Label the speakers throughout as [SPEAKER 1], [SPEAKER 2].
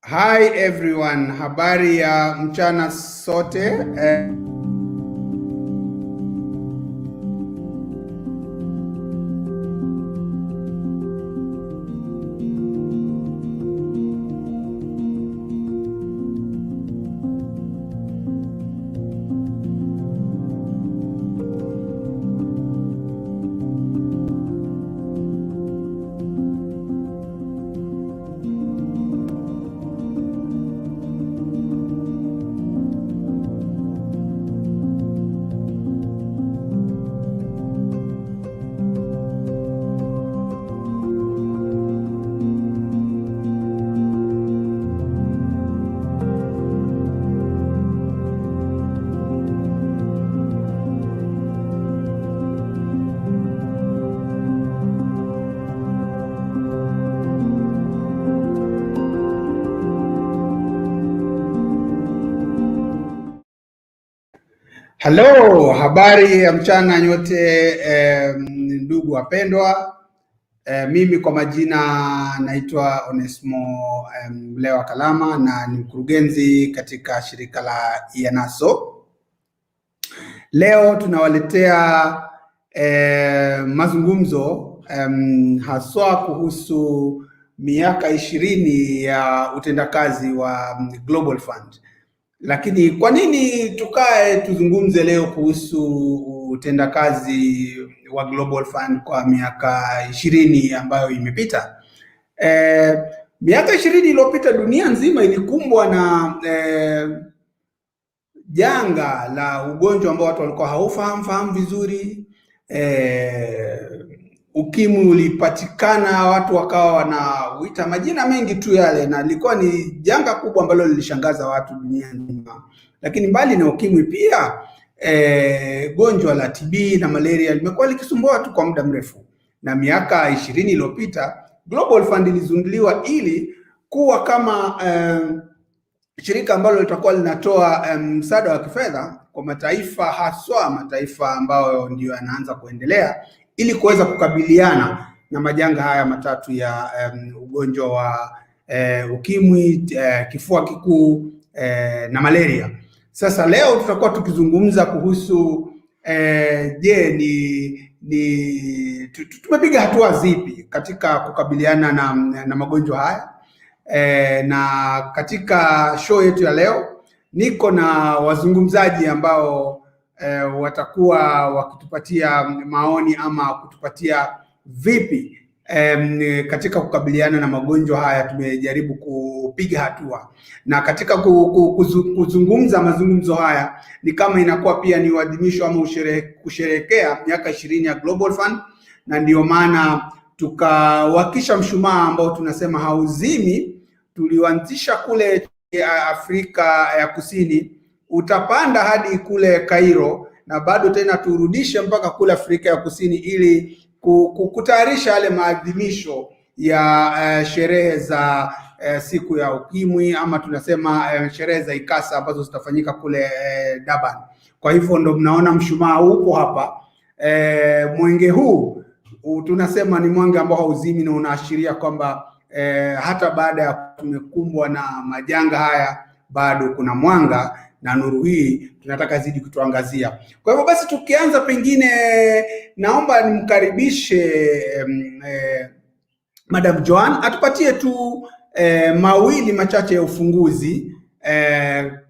[SPEAKER 1] Hi everyone, habari ya mchana sote. Hello, habari ya mchana nyote ndugu wapendwa. Mimi kwa majina naitwa Onesmo Mlewa Kalama na ni mkurugenzi katika shirika la IANASO. Leo tunawaletea mazungumzo haswa kuhusu miaka 20 ya utendakazi wa Global Fund. Lakini kwa nini tukae tuzungumze leo kuhusu utendakazi wa Global Fund kwa miaka 20 ambayo imepita? Miaka 20 iliyopita dunia nzima ilikumbwa na janga la ugonjwa ambao watu walikuwa haufahamu vizuri. Ukimwi ulipatikana, watu wakawa wanauita majina mengi tu yale, na ilikuwa ni janga kubwa ambalo lilishangaza watu dunia nzima. Lakini mbali na ukimwi pia gonjwa la TB na malaria limekuwa likisumbua watu kwa muda mrefu, na miaka 20 iliyopita Global Fund ilizunduliwa ili kuwa kama shirika ambalo litakuwa linatoa msaada wa kifedha kwa mataifa, haswa mataifa ambayo ndio yanaanza kuendelea, ili kuweza kukabiliana na majanga haya matatu ya ugonjwa wa ukimwi, kifua kikuu na malaria. Sasa leo tutakuwa tukizungumza kuhusu tumepiga hatua zipi katika kukabiliana na magonjwa haya. Na katika show yetu ya leo niko na wazungumzaji ambao watakuwa wakitupatia maoni ama kutupatia vipi katika kukabiliana na magonjwa haya tumejaribu kupiga hatua. Na katika kuzungumza mazungumzo haya ni kama inakuwa pia ni uadhimisho ama kusherehekea miaka 20 ya Global Fund, na ndio maana tukawakisha mshumaa ambao tunasema hauzimi. Tuliuanzisha kule Afrika ya Kusini, utapanda hadi kule Cairo, na bado tena turudishe mpaka kule Afrika ya Kusini ili kutayarisha yale maadhimisho ya sherehe za siku ya ukimwi, ama tunasema sherehe za IKASA ambazo zitafanyika kule Durban. Kwa hivyo ndo mnaona mshumaa upo hapa. Mwenge huu tunasema ni mwenge ambao hauzimi, na unaashiria kwamba hata baada ya tumekumbwa na majanga haya bado kuna mwanga, na nuru hii tunataka zidi kutuangazia. Kwa hivyo basi, tukianza, pengine naomba nimkaribishe Madam Joan atupatie tu mawili machache ya ufunguzi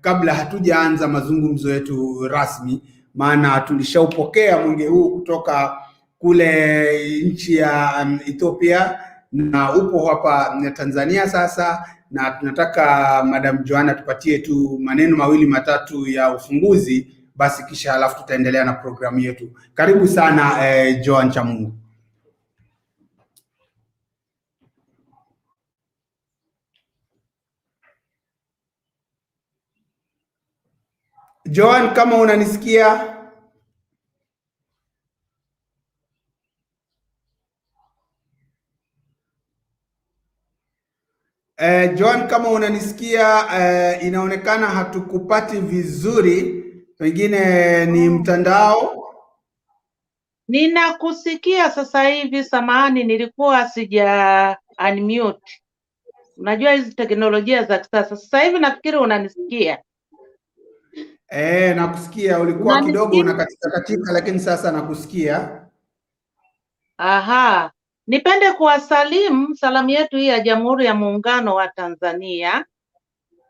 [SPEAKER 1] kabla hatujaanza mazungumzo yetu rasmi, maana tulishaupokea mwenge huu kutoka kule nchi ya Ethiopia na upo hapa Tanzania sasa, na tunataka Madam Joan tupatie tu maneno mawili matatu ya ufunguzi, basi kisha halafu tutaendelea na programu yetu. Karibu sana Joan Chamungu. Joan, kama unanisikia? Joan, kama unanisikia, inaonekana hatukupati vizuri, pengine ni mtandao.
[SPEAKER 2] Ninakusikia sasa hivi, samahani, nilikuwa sija unmute. Unajua hizi teknolojia za kisasa. Sasa hivi nafikiri unanisikia.
[SPEAKER 1] Nakusikia. Ulikuwa kidogo unakatika katika, lakini sasa nakusikia.
[SPEAKER 2] Aha, nipende kuwasalimu salamu yetu hii ya Jamhuri ya Muungano wa Tanzania.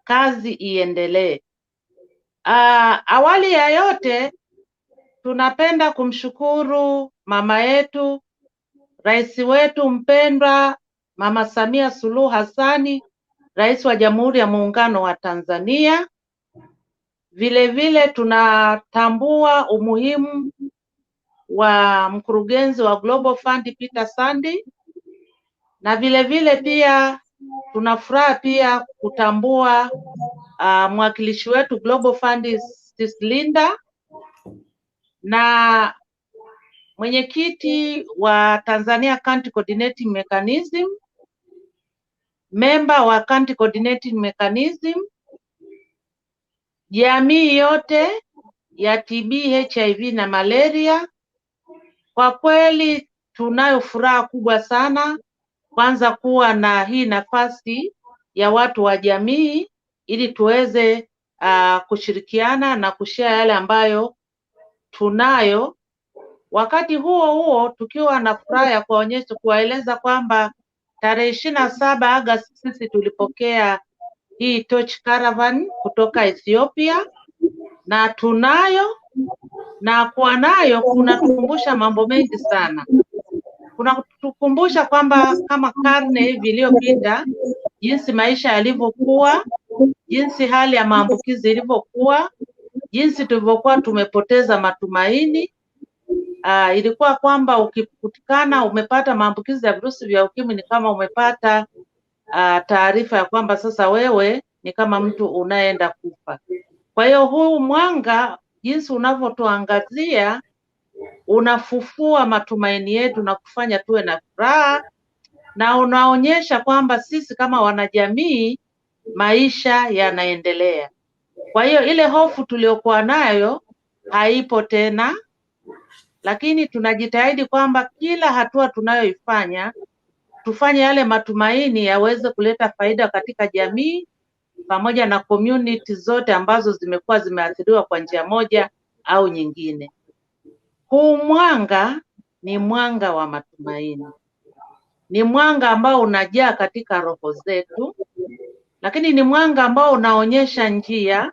[SPEAKER 2] Kazi iendelee. Awali ya yote tunapenda kumshukuru mama yetu, rais wetu mpendwa Mama Samia Suluhu Hassani, rais wa Jamhuri ya Muungano wa Tanzania. Vile vile tunatambua umuhimu wa mkurugenzi wa Global Fund Peter Sandi, na vile vile pia tunafuraha pia kutambua mwakilishi wetu Global Fund Linda, na mwenyekiti wa Tanzania County Coordinating Mechanism, member wa County Coordinating Mechanism, jamii yote ya TB, HIV na malaria. Kwa kweli tunayo furaha kubwa sana kwanza kuwa na hii nafasi ya watu wa jamii ili tuweze kushirikiana na kushare yale ambayo tunayo. Wakati huo huo tukiwa na furaha ya kuwaeleza kwamba tarehe 27 Agosti sisi tulipokea hii Torch Caravan kutoka Ethiopia, na tunayo na kuwa nayo kunatukumbusha mambo mengi sana. Kunatukumbusha kwamba kama karne hivi iliyopita, jinsi maisha yalivyokuwa, jinsi hali ya maambukizi ilivyokuwa, jinsi tulivyokuwa tumepoteza matumaini. Ilikuwa kwamba ukikutikana umepata maambukizi ya virusi vya ukimwi ni kama umepata taarifa ya kwamba sasa wewe ni kama mtu unaenda kufa. Kwa hiyo huu mwanga jinsi unavyotuangazia unafufua matumaini yetu na kufanya tuwe na furaha, na unaonyesha kwamba sisi kama wanajamii maisha yanaendelea. Kwa hiyo ile hofu tuliyokuwa nayo haipo tena, lakini tunajitahidi kwamba kila hatua tunayoifanya tufanye yale matumaini yaweze kuleta faida katika jamii pamoja na community zote ambazo zimekuwa zimeathiriwa kwa njia moja au nyingine. Huu mwanga ni mwanga wa matumaini, ni mwanga ambao unajaa katika roho zetu, lakini ni mwanga ambao unaonyesha njia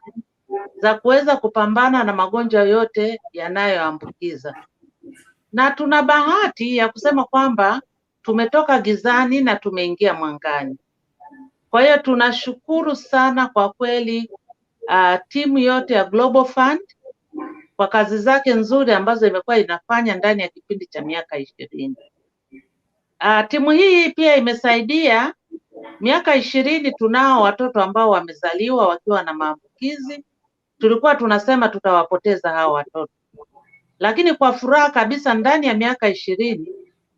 [SPEAKER 2] za kuweza kupambana na magonjwa yote yanayoambukiza. Na tuna bahati ya kusema kwamba tumetoka gizani na tumeingia mwangani. Kwa hiyo tunashukuru sana kwa kweli timu yote ya Global Fund kwa kazi zake nzuri ambazo imekuwa inafanya ndani ya kipindi cha miaka 20. Timu hii pia imesaidia miaka 20. Tunao watoto ambao wamezaliwa wakiwa na maambukizi. Tulikuwa tunasema tutawapoteza hao watoto, lakini kwa furaha kabisa ndani ya miaka 20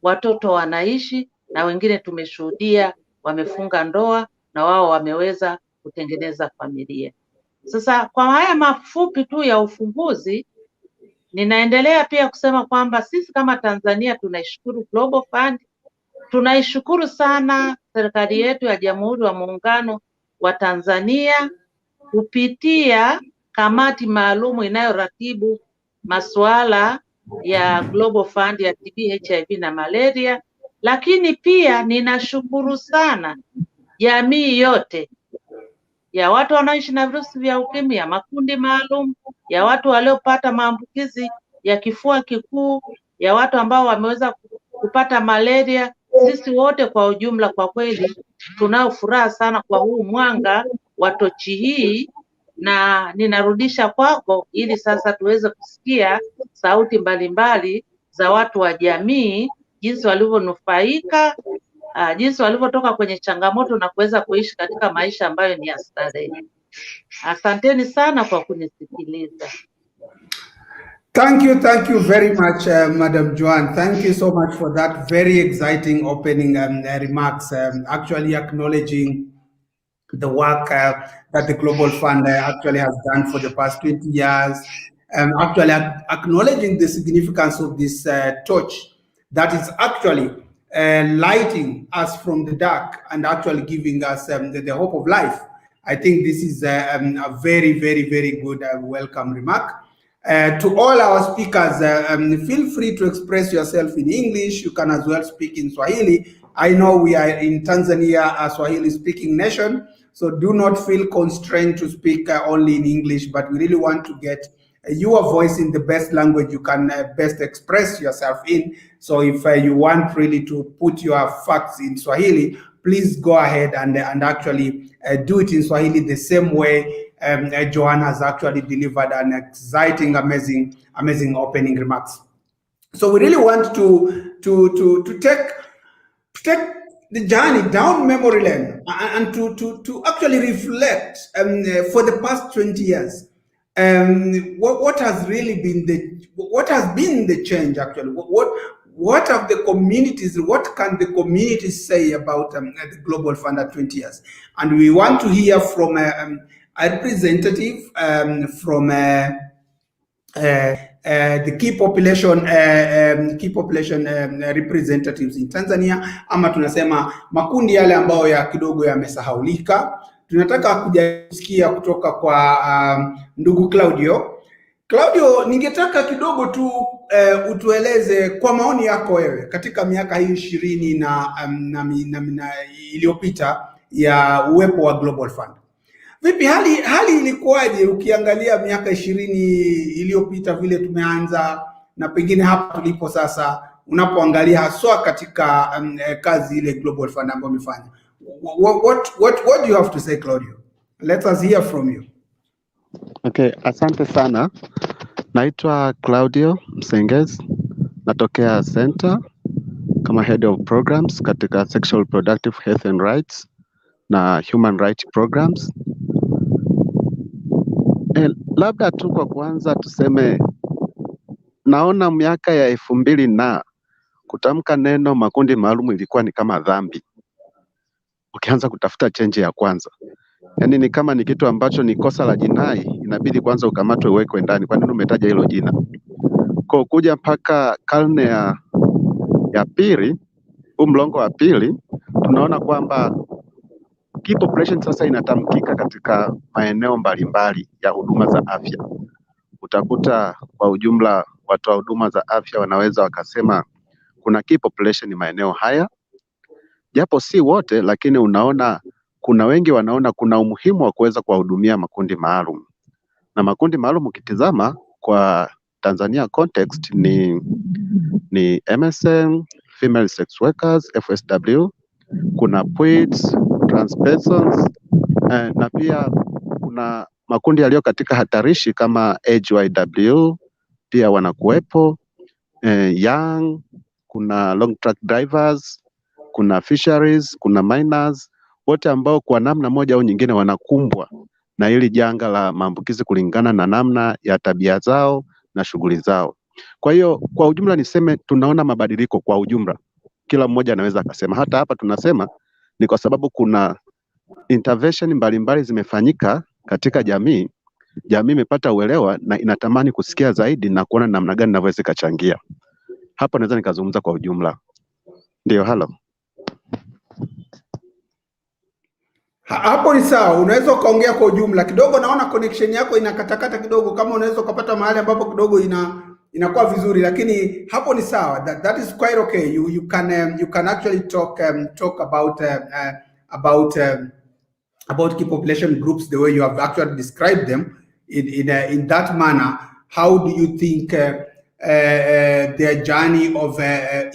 [SPEAKER 2] watoto wanaishi, na wengine tumeshuhudia wamefunga ndoa na wao wameweza kutengeneza familia. Sasa kwa haya mafupi tu ya ufunguzi, ninaendelea pia kusema kwamba sisi kama Tanzania tunaishukuru Global Fund, tunaishukuru sana serikali yetu ya Jamhuri ya Muungano wa Tanzania kupitia kamati maalumu inayoratibu masuala ya Global Fund ya TB, HIV na malaria. Lakini pia ninashukuru sana jamii yote ya watu wanaoishi na virusi vya ukimwi, ya makundi maalum, ya watu waliopata maambukizi ya kifua kikuu, ya watu ambao wameweza kupata malaria. Sisi wote kwa ujumla kwa kweli tunao furaha sana kwa huu mwanga wa tochi hii, na ninarudisha kwako ili sasa tuweze kusikia sauti mbalimbali za watu wa jamii, jinsi walivyonufaika, jinsi walivyotoka kwenye changamoto na kuweza kuishi katika maisha ambayo ni ya starehe. Asanteni sana kwa kunisikiliza.
[SPEAKER 1] Thank you very much, Madam Joan. Thank you so much for that very exciting opening remarks, actually acknowledging the work that the Global Fund actually has done for the past 20 years, actually acknowledging the significance of this torch that is actually lighting us from the dark and actually giving us the hope of life. I think this is a very, very, very good welcome remark. To all our speakers, feel free to express yourself in English. You can as well speak in Swahili. I know we are in Tanzania, a Swahili-speaking nation, so do not feel constrained to speak only in English, but we really want to get your voice in the best language you can best express yourself in. So if you want really to put your facts in Swahili, please go ahead and actually do it in Swahili the same way Joanna has actually delivered an exciting, amazing opening remarks. So we really want to take the journey down memory lane and to actually reflect for the past 20 years. What has really been the change actually? What have the communities, what can the communities say about the Global Fund at 20 years? And we want to hear from a representative from the key population representatives in Tanzania, ama tunasema makundi yale ambayo ya kidogo yamesahaulika. Tunataka kusikia kutoka kwa ndugu Claudio. Claudio, ningetaka kidogo tu utueleze kwa maoni yako wewe katika miaka hii 20 na iliyopita ya uwepo wa Global Fund. Vipi hali ilikuwaje ukiangalia miaka 20 iliyopita vile tumeanza na pengine hapa tulipo sasa, unapoangalia haswa katika kazi ile Global Fund ambayo umefanya? What do you have to say, Claudio? Let us hear from you.
[SPEAKER 3] Okay, asante sana. Naitwa Claudio Msengezi, natokea Center kama Head of Programs katika Sexual Reproductive Health and Rights na Human Rights Programs. Labda tu kwa kwanza tuseme, naona miaka ya 2000 na kutamka neno makundi maalum ilikuwa ni kama dhambi. Ukianza kutafuta change ya kwanza, yaani ni kama ni kitu ambacho ni kosa la jinai, inabidi kwanza ukamatwe uwekwe ndani. Kwa nini umetaja hilo jina? Kwa kuja mpaka karne ya pili, mlongo wa pili, tunaona kwamba key population sasa inatamkika katika maeneo mbalimbali ya huduma za afya. Utakuta kwa ujumla watu wa huduma za afya wanaweza wakasema kuna key population maeneo haya, japo si wote, lakini unaona kuna wengi wanaona kuna umuhimu wa kuweza kuwahudumia makundi maalum. Na makundi maalum ukitizama kwa Tanzania context ni MSM, female sex workers, FSW, kuna PWIDs, trans persons, na pia kuna makundi yaliyo katika hatarishi kama AGYW pia wanakuwepo, young, kuna long track drivers, kuna fisheries, kuna minors, wote ambao kwa namna moja au nyingine wanakumbwa na hili janga la maambukizi kulingana na namna ya tabia zao na shughuli zao. Kwa hiyo kwa ujumla niseme tunaona mabadiliko kwa ujumla. Kila mmoja anaweza akasema, hata hapa tunasema ni kwa sababu kuna intervention mbalimbali zimefanyika katika jamii. Jamii imepata uelewa na inatamani kusikia zaidi na kuona namna gani inaweza ikachangia. Hapo naweza nikazungumza kwa ujumla. Ndio, halo.
[SPEAKER 1] Hapo ni sawa, unaweza ukaongea kwa ujumla kidogo. Naona connection yako inakatakata kidogo, kama unaweza ukapata mahali ambapo kidogo inakuwa vizuri, lakini hapo ni sawa. That is quite okay. You can actually talk about key population groups the way you have actually described them in that manner. How do you think their journey of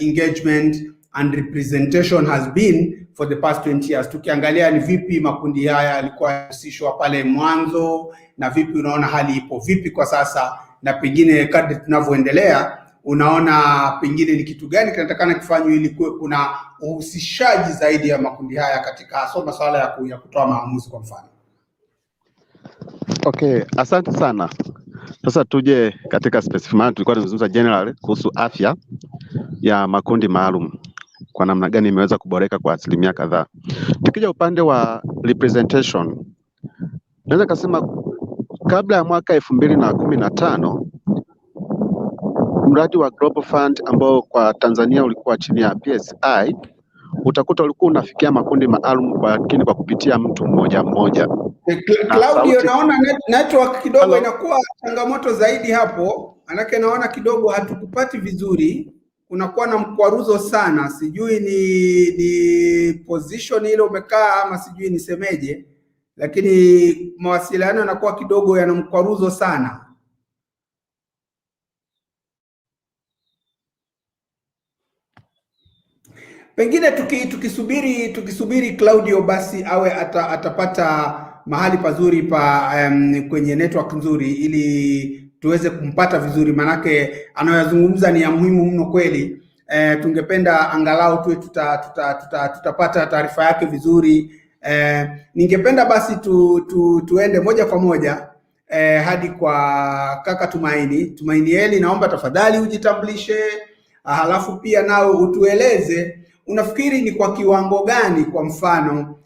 [SPEAKER 1] engagement and representation has been for the past 20 years? Tukiangalia ni vipi makundi haya yalikuwa yahusishwa pale mwanzo na vipi unaona hali ipo vipi kwa sasa, na pengine kadri tunavyoendelea unaona pengine ni kitu gani kinatakana kifanywe ili kuwe kuna uhusishaji zaidi ya makundi haya katika masuala ya kutoa maamuzi kwa mfano.
[SPEAKER 3] Okay, asante sana. Sasa tuje katika specific, maana tulikuwa tunazungumza general kuhusu afya ya makundi maalum, kwa namna gani imeweza kuboreka kwa asilimia kadhaa. Tukija upande wa representation, naweza kusema kabla ya mwaka 2015 mradi wa Global Fund ambao kwa Tanzania ulikuwa chini ya PSI, utakuta ulikuwa unafikia makundi maalum, lakini kwa kupitia mtu mmoja mmoja.
[SPEAKER 1] Claudio, naona network kidogo inakuwa changamoto zaidi hapo, manake naona kidogo hatukupati vizuri, unakuwa na mkwaruzo sana, sijui ni position ile umekaa ama sijui nisemeje, lakini mawasiliano yanakuwa kidogo yana mkwaruzo sana. Pengine tukisubiri Claudio basi awe atapata mahali pazuri kwenye network nzuri ili tuweze kumpata vizuri, manake anayozungumza ni ya muhimu mno kweli. Tungependa angalau tuwe tutapata taarifa yake vizuri. Ningependa basi tuende moja kwa moja hadi kwa kaka Tumaini Eli, naomba tafadhali ujitambulishe, halafu pia nao utueleze unafikiri ni kwa kiwango gani, kwa mfano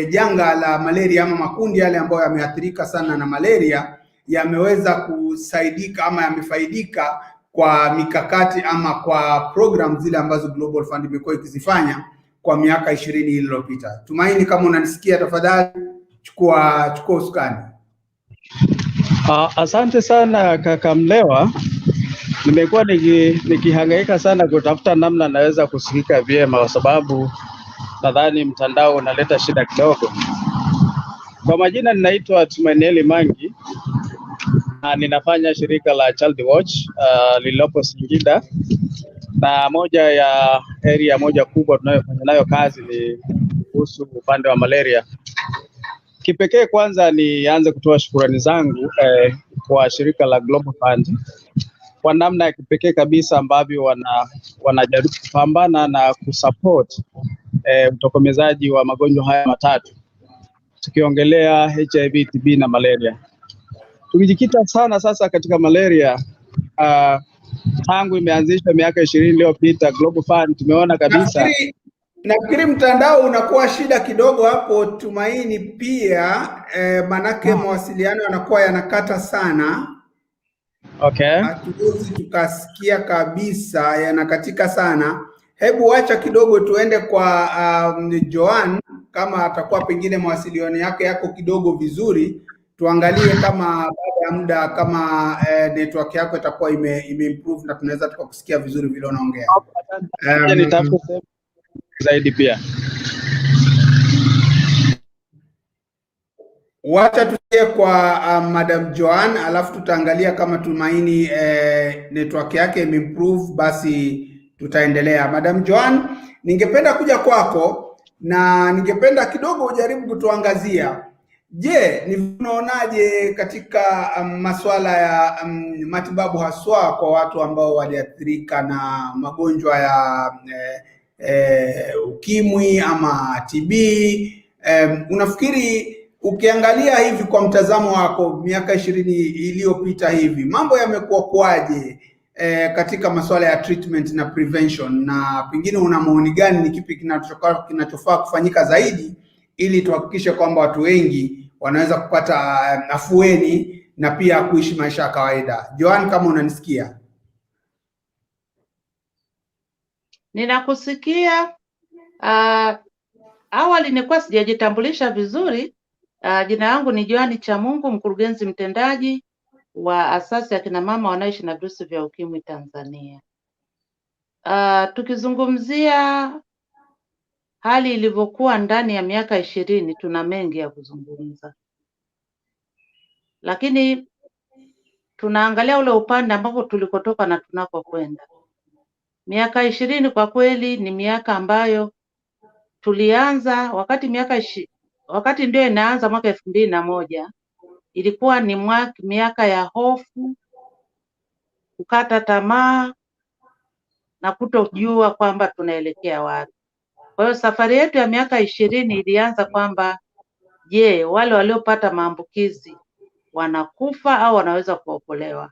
[SPEAKER 1] janga la malaria ama makundi yale ambayo yameathirika sana na malaria yameweza kusaidika ama yamefaidika kwa mikakati ama kwa program zile ambazo Global Fund imekuwa ikizifanya kwa miaka 20 iliyopita. Tumaini, kama unanisikia tafadhali chukua usukani.
[SPEAKER 4] Asante sana kaka Mlewa. Nimekuwa nikihangaika sana kutafuta namna naweza kusikika vyema, kwa sababu nadhani mtandao unaleta shida kidogo. Kwa majina ninaitwa Tumaini Eli Mangi na ninafanya shirika la Child Watch lililopo Singida, na moja ya area moja kubwa tunayofanya nayo kazi ni kuhusu upande wa malaria. Kipekee kwanza nianze kutoa shukrani zangu kwa shirika la Global Fund kwa namna ya kipekee kabisa ambavyo wanajaribu kupambana na kusupport utokomezaji wa magonjwa haya matatu, tukiongelea HIV, TB na malaria. Tukijikita sana sasa katika malaria, tangu imeanzishwa miaka 20 iliyopita Global Fund tumeona kabisa.
[SPEAKER 1] Nafikiri mtandao unakuwa shida kidogo hapo Tumaini pia, manake mawasiliano yanakuwa yanakata sana.
[SPEAKER 4] Okay.
[SPEAKER 1] Hatuwezi tukasikia kabisa, yanakatika sana. Hebu acha kidogo tuende kwa Joan, kama atakuwa pengine mawasiliano yake yako kidogo vizuri, tuangalie kama baada ya muda kama network yako itakuwa improve na tunaweza tukakusikia vizuri vile unaongea.
[SPEAKER 4] Nitafuta zaidi pia.
[SPEAKER 1] Wacha tusikie kwa Madam Joan, alafu tutaangalia kama Tumaini network yake improve, basi tutaendelea. Madam Joan, ningependa kuja kwako na ningependa kidogo ujaribu kutuangazia, je, unaonaje katika masuala ya matibabu haswa kwa watu ambao waliathirika na magonjwa ya ukimwi ama TB? Unafikiri ukiangalia hivi kwa mtazamo wako miaka 20 iliyopita hivi mambo yamekuwa kwaje katika masuala ya treatment na prevention, na pengine una maoni gani, ni kipi kinachofaa kufanyika zaidi ili tuhakikishe kwamba watu wengi wanaweza kupata afueni na pia kuishi maisha ya kawaida? Joan, kama unanisikia?
[SPEAKER 2] Ninakusikia. Awali nilikuwa sijajitambulisha vizuri. Jina langu ni Joan Chamungu, mkurugenzi mtendaji wa asasi ya kina mama wanaoishi na virusi vya ukimwi Tanzania. Tukizungumzia hali ilivyokuwa ndani ya miaka 20, tuna mengi ya kuzungumza, lakini tunaangalia ule upande ambapo tulikotoka na tunakokwenda. Miaka 20 kwa kweli ni miaka ambayo tulianza wakati ndio inaanza mwaka 2001, ilikuwa ni miaka ya hofu, kukata tamaa na kutojua kwamba tunaelekea wapi. Kwa hiyo safari yetu ya miaka 20 ilianza kwamba je, wale waliopata maambukizi wanakufa au wanaweza kuokolewa?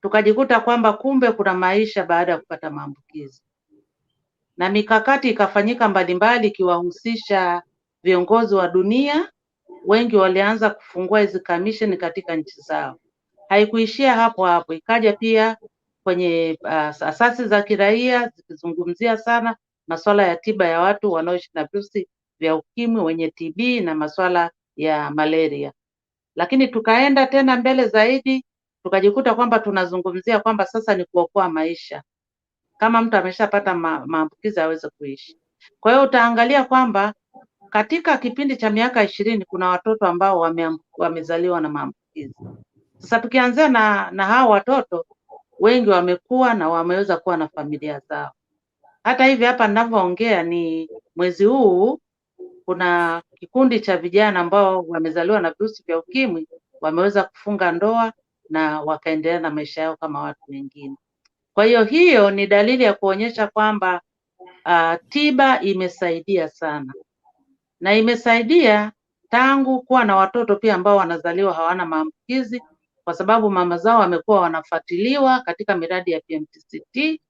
[SPEAKER 2] Tukajikuta kwamba kumbe kuna maisha baada ya kupata maambukizi, na mikakati ikafanyika mbalimbali ikiwahusisha viongozi wa dunia. Wengi walianza kufungua hizi commission katika nchi zao. Haikuishia hapo, ikaja pia kwenye asasi za kiraia zikizungumzia sana masuala ya tiba ya watu wanaoishi na virusi vya ukimwi, wenye TB na masuala ya malaria. Lakini tukaenda tena mbele zaidi, tukajikuta kwamba tunazungumzia kwamba sasa ni kuokoa maisha. Kama mtu ameshapata maambukizi aweze kuishi. Kwa hiyo utaangalia kwamba katika kipindi cha miaka 20 kuna watoto ambao wamezaliwa na maambukizi. Sasa tukianzia na hao watoto, wengi wamekuwa na wameweza kuwa na familia zao. Hata hivi hapa ninavyoongea ni mwezi huu, kuna kikundi cha vijana ambao wamezaliwa na virusi vya ukimwi wameweza kufunga ndoa na wakaendelea na maisha yao kama watu wengine. Kwa hiyo ni dalili ya kuonyesha kwamba tiba imesaidia sana, na imesaidia tangu kuwa na watoto pia ambao wanazaliwa hawana maambukizi, kwa sababu mama zao wamekuwa wanafuatiliwa katika miradi ya PMTCT,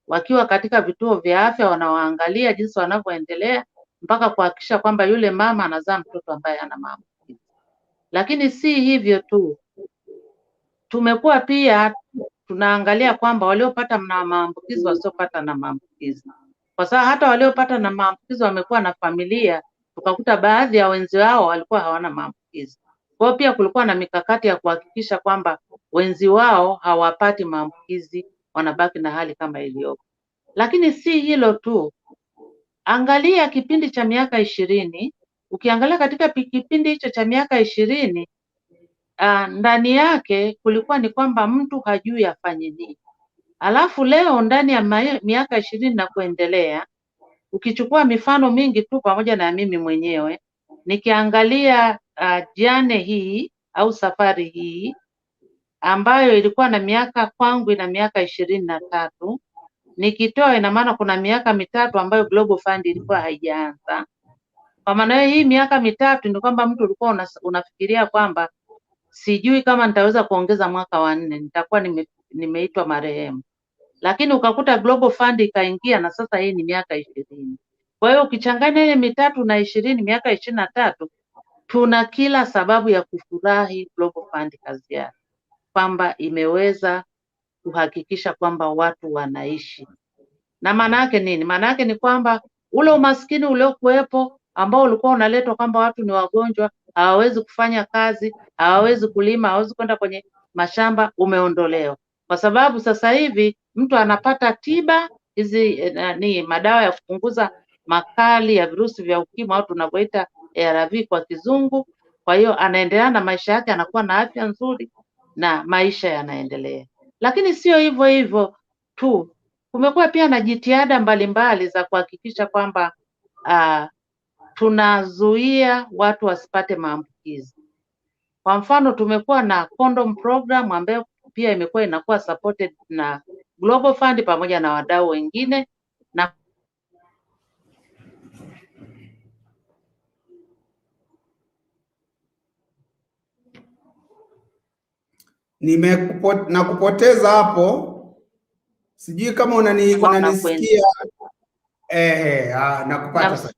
[SPEAKER 2] wakiwa katika vituo vya afya wanawaangalia jinsi wanavyoendelea mpaka kuhakikisha kwamba yule mama anazaa mtoto ambaye hana maambukizi. Lakini si hivyo tu, tumekuwa pia tunaangalia kwamba waliopata na maambukizi, wasiopata na maambukizi, kwa sababu hata waliopata na maambukizi wamekuwa na familia, tukakuta baadhi ya wenzi wao walikuwa hawana maambukizi. Kwa hiyo pia kulikuwa na mikakati ya kuhakikisha kwamba wenzi wao hawapati maambukizi, wanabaki na hali kama iliyopo. Lakini si hilo tu, angalia kipindi cha miaka 20. Ukiangalia katika kipindi hicho cha miaka 20, ndani yake kulikuwa ni kwamba mtu hajui afanye nini. Alafu leo ndani ya miaka 20 na kuendelea, ukichukua mifano mingi tu pamoja na mimi mwenyewe, nikiangalia jane hii au safari hii ambayo ilikuwa na miaka kwangu ina miaka 23, nikitoa ina maana kuna miaka mitatu ambayo Global Fund ilikuwa haijaanza. Kwa maana hii miaka mitatu ni kwamba mtu ulikuwa unafikiria kwamba sijui kama nitaweza kuongeza mwaka wa 4, nitakuwa nimeitwa marehemu. Lakini ukakuta Global Fund ikaingia na sasa hii ni miaka 20. Kwa hiyo ukichanganya ile mitatu na 20, miaka 23, tuna kila sababu ya kufurahi Global Fund kazi yake, kwamba imeweza kuhakikisha kwamba watu wanaishi. Na maana yake nini? Maana yake ni kwamba ule umaskini uliokuwepo ambao ulikuwa unaletwa kwamba watu ni wagonjwa, hawawezi kufanya kazi, hawawezi kulima, hawawezi kwenda kwenye mashamba, umeondolewa. Kwa sababu sasa hivi mtu anapata tiba hizi ni madawa ya kupunguza makali ya virusi vya ukimwi au tunavyoita ARV kwa kizungu. Kwa hiyo anaendelea na maisha yake, anakuwa na afya nzuri na maisha yanaendelea. Lakini sio hivyo hivyo tu, kumekuwa pia na jitihada mbalimbali za kuhakikisha kwamba tunazuia watu wasipate maambukizi. Kwa mfano, tumekuwa na condom program ambayo pia imekuwa inakuwa supported na Global Fund pamoja na wadau wengine. Na
[SPEAKER 1] nakupoteza hapo, sijui kama unanisikia. Nakupata sasa.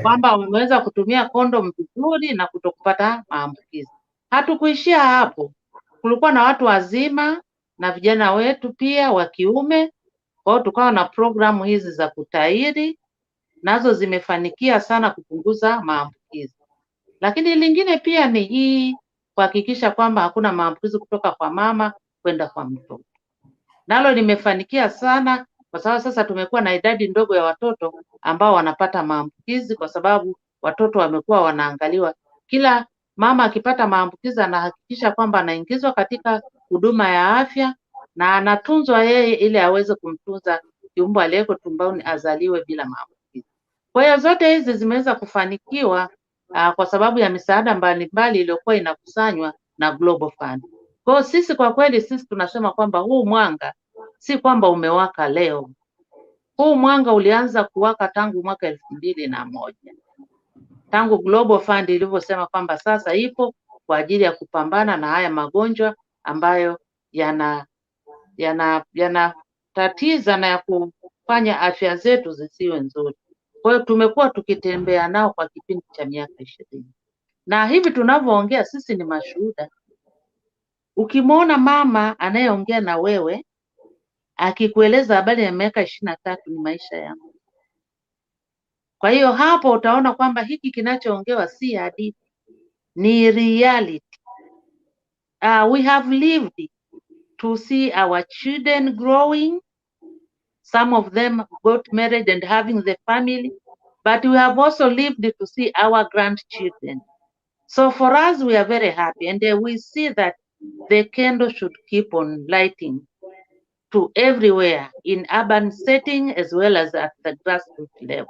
[SPEAKER 2] Kwamba wameweza kutumia kondom vizuri na kutokupata maambukizi. Hatukuishia hapo, kulikuwa na watu wazima na vijana wetu pia wa kiume. Kwa hiyo tukawa na programu hizi za kutahiri, nazo zimefanikia sana kupunguza maambukizi. Lakini lingine pia ni hii kuhakikisha kwamba hakuna maambukizi kutoka kwa mama kwenda kwa mtoto, nalo limefanikia sana, kwa sababu sasa tumekuwa na idadi ndogo ya watoto ambao wanapata maambukizi, kwa sababu watoto wamekuwa wanaangaliwa. Kila mama akipata maambukizi anahakikisha kwamba anaingizwa katika huduma ya afya na anatunzwa yeye ili aweze kumtunza kiumbe aliyeko tumboni azaliwe bila maambukizi. Kwa hiyo zote hizi zimeweza kufanikiwa kwa sababu ya misaada mbalimbali iliyokuwa inakusanywa na Global Fund. Kwa hiyo sisi kwa kweli tunasema kwamba huu mwanga si kwamba umewaka leo. Huu mwanga ulianza kuwaka tangu mwaka 2001. Tangu Global Fund ilivyosema kwamba sasa ipo kwa ajili ya kupambana na haya magonjwa ambayo yanatatiza na ya kufanya afya zetu zisiwe nzuri. Kwa hiyo tumekuwa tukitembea nao kwa kipindi cha miaka 20. Na hivi tunavyoongea sisi ni mashuhuda. Ukimwona mama anayeongea na wewe akikueleza habari ya miaka 23 ni maisha yangu. Kwa hiyo hapo utaona kwamba hiki kinachoongewa si hadithi, ni reality. We have lived to see our children growing. Some of them got married and having the family, but we have also lived to see our grandchildren. So for us, we are very happy, and we see that the candle should keep on lighting to everywhere in urban setting as well as at the grassroots level.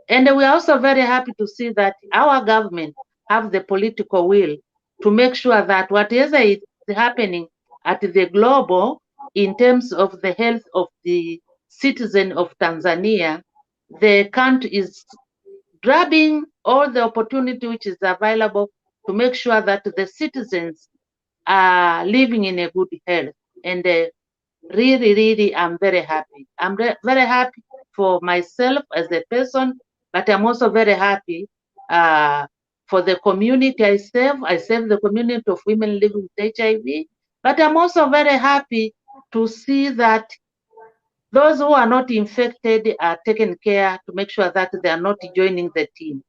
[SPEAKER 2] And we are also very happy to see that our government have the political will to make sure that whatever is happening at the global in terms of the health of the citizen of Tanzania, the country is grabbing all the opportunity which is available to make sure that the citizens are living in a good health. And really, I'm very happy. I'm very happy for myself as a person, but I'm also very happy for the community I serve. I serve the community of women living with HIV, but I'm also very happy to see that those who are not infected are taken care to make sure that they are not joining the team.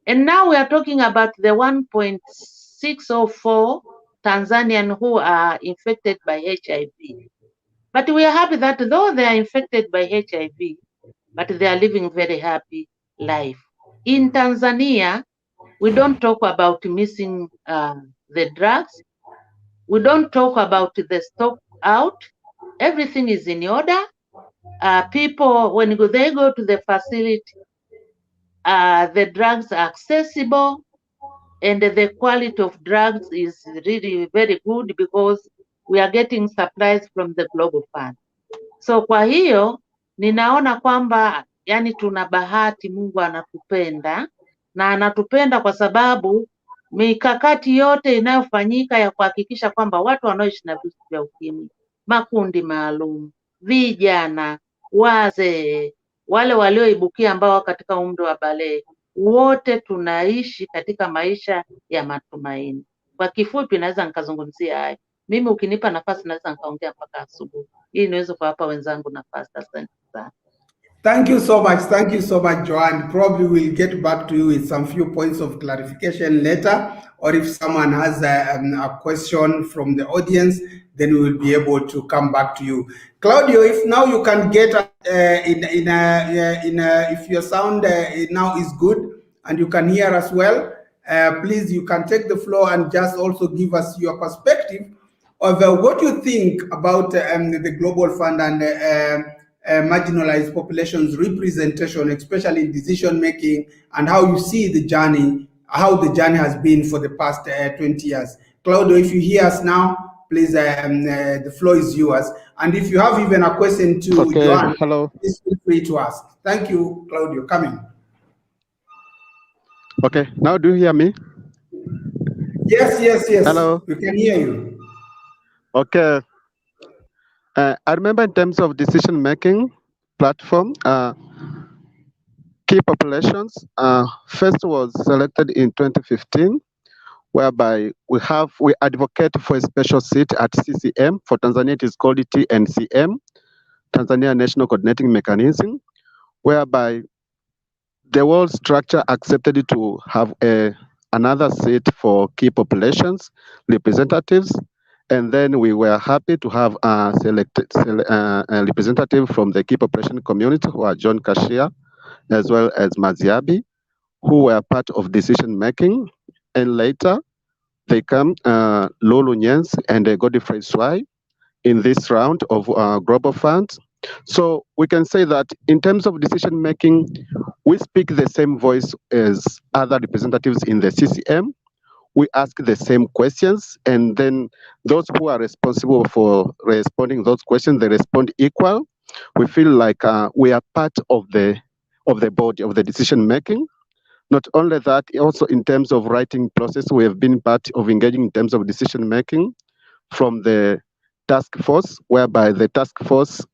[SPEAKER 2] And now we are talking about the 1.604 Tanzanians who are infected by HIV. But we are happy that though they are infected by HIV, but they are living very happy life. In Tanzania, we don't talk about missing the drugs. We don't talk about the stock out. Everything is in order. People, when they go to the facility, the drugs are accessible, and the quality of drugs is really very good because we are getting supplies from the Global Fund. So kwa hiyo ninaona kwamba yani tuna bahati, Mungu anatupenda na anatupenda kwa sababu mikakati yote inayofanyika ya kuhakikisha kwamba watu wanaoishi na virusi vya ukimwi, makundi maalum, vijana, wazee, wale walioibukia ambao wako katika umri wa balehe, wote tunaishi katika maisha ya matumaini. Kwa kifupi naweza nikazungumzia hayo. Mimi ukinipa nafasi naweza nikaongea mpaka asubuhi ili niweze kuwapa wenzangu nafasi. Asante sana.
[SPEAKER 1] Thank you so much. Thank you so much, Joanne. Probably we'll get back to you with some few points of clarification later, or if someone has a question from the audience, then we will be able to come back to you. Claudio, if now you can get if your sound now is good and you can hear us well, please, you can take the floor and just also give us your perspective of what you think about the Global Fund and marginalized populations representation, especially in decision making, and how you see the journey, how the journey has been for the past 20 years. Claudio, if you hear us now, please, the floor is yours. And if you have even a question to Joanne,
[SPEAKER 3] hello.
[SPEAKER 1] Please feel free to ask. Thank you, Claudio. Coming.
[SPEAKER 3] Okay, now do you hear me?
[SPEAKER 1] Yes.
[SPEAKER 3] Hello.
[SPEAKER 1] We can hear you.
[SPEAKER 3] Okay. I remember in terms of decision-making platform, key populations, first was selected in 2015, whereby we advocate for a special seat at CCM. For Tanzania, it is called TNCM, Tanzania National Coordinating Mechanism, whereby the world structure accepted to have another seat for key populations representatives. And then we were happy to have a representative from the key population community, who are John Kashia, as well as Maziabi, who were part of decision making. And later, they come Lulu Nyens and Godfrey Swai in this round of Global Fund. So we can say that in terms of decision making, we speak the same voice as other representatives in the CCM. We ask the same questions, and then those who are responsible for responding those questions, they respond equal. We feel like we are part of the body of the decision making. Not only that, also in terms of writing process, we have been part of engaging in terms of decision making from the task force, whereby the task force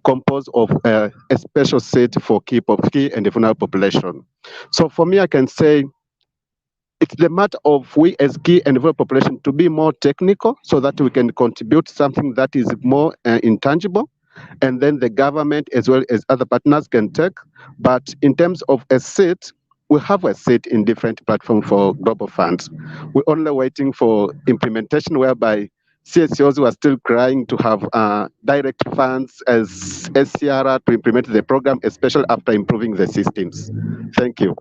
[SPEAKER 3] composed of a special set for key and vulnerable population. So for me, I can say It's the matter of we as key and vulnerable population to be more technical so that we can contribute something that is more intangible, and then the government as well as other partners can take. But in terms of a seat, we have a seat in different platforms for global funds. We're only waiting for implementation, whereby CSOs were still crying to have direct funds as SCR to implement the program, especially after improving the systems. Thank you.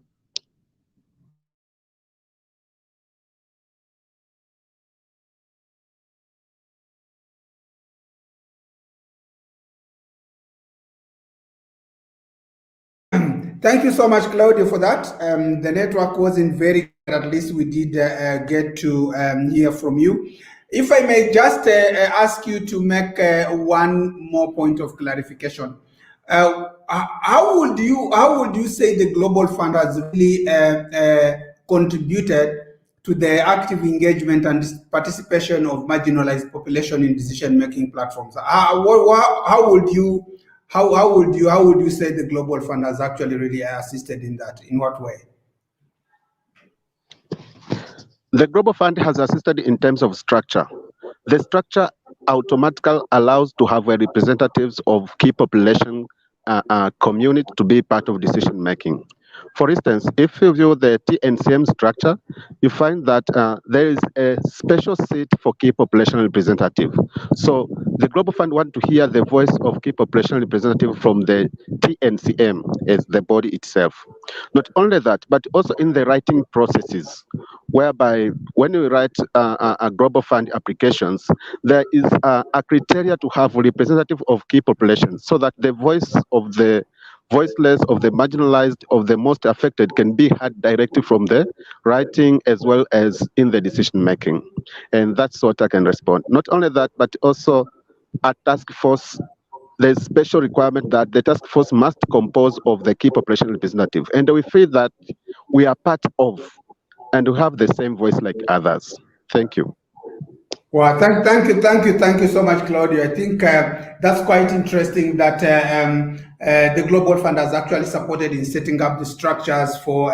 [SPEAKER 1] Thank you so much, Claudio, for that. The network wasn't very good, at least we did get to hear from you. If I may just ask you to make one more point of clarification. How would you say the Global Fund has really contributed to the active engagement and participation of marginalized population in decision-making platforms? How would you say the Global Fund has actually really assisted in that? In what way?
[SPEAKER 3] The Global Fund has assisted in terms of structure. The structure automatically allows to have representatives of key population community to be part of decision making. For instance, if you view the TNCM structure, you find that there is a special seat for key population representative. So the Global Fund want to hear the voice of key population representative from the TNCM as the body itself. Not only that, but also in the writing processes, whereby when you write a Global Fund applications, there is a criteria to have representative of key populations, so that the voice of the voiceless, of the marginalized, of the most affected can be heard directly from the writing as well as in the decision making. And that's what I can respond. Not only that, but also a task force, there's special requirement that the task force must compose of the key population representative. And we feel that we are part of, and we have the same voice like others. Thank you.
[SPEAKER 1] Well, thank you so much, Claudio. I think that's quite interesting that the Global Fund has actually supported in setting up the structures for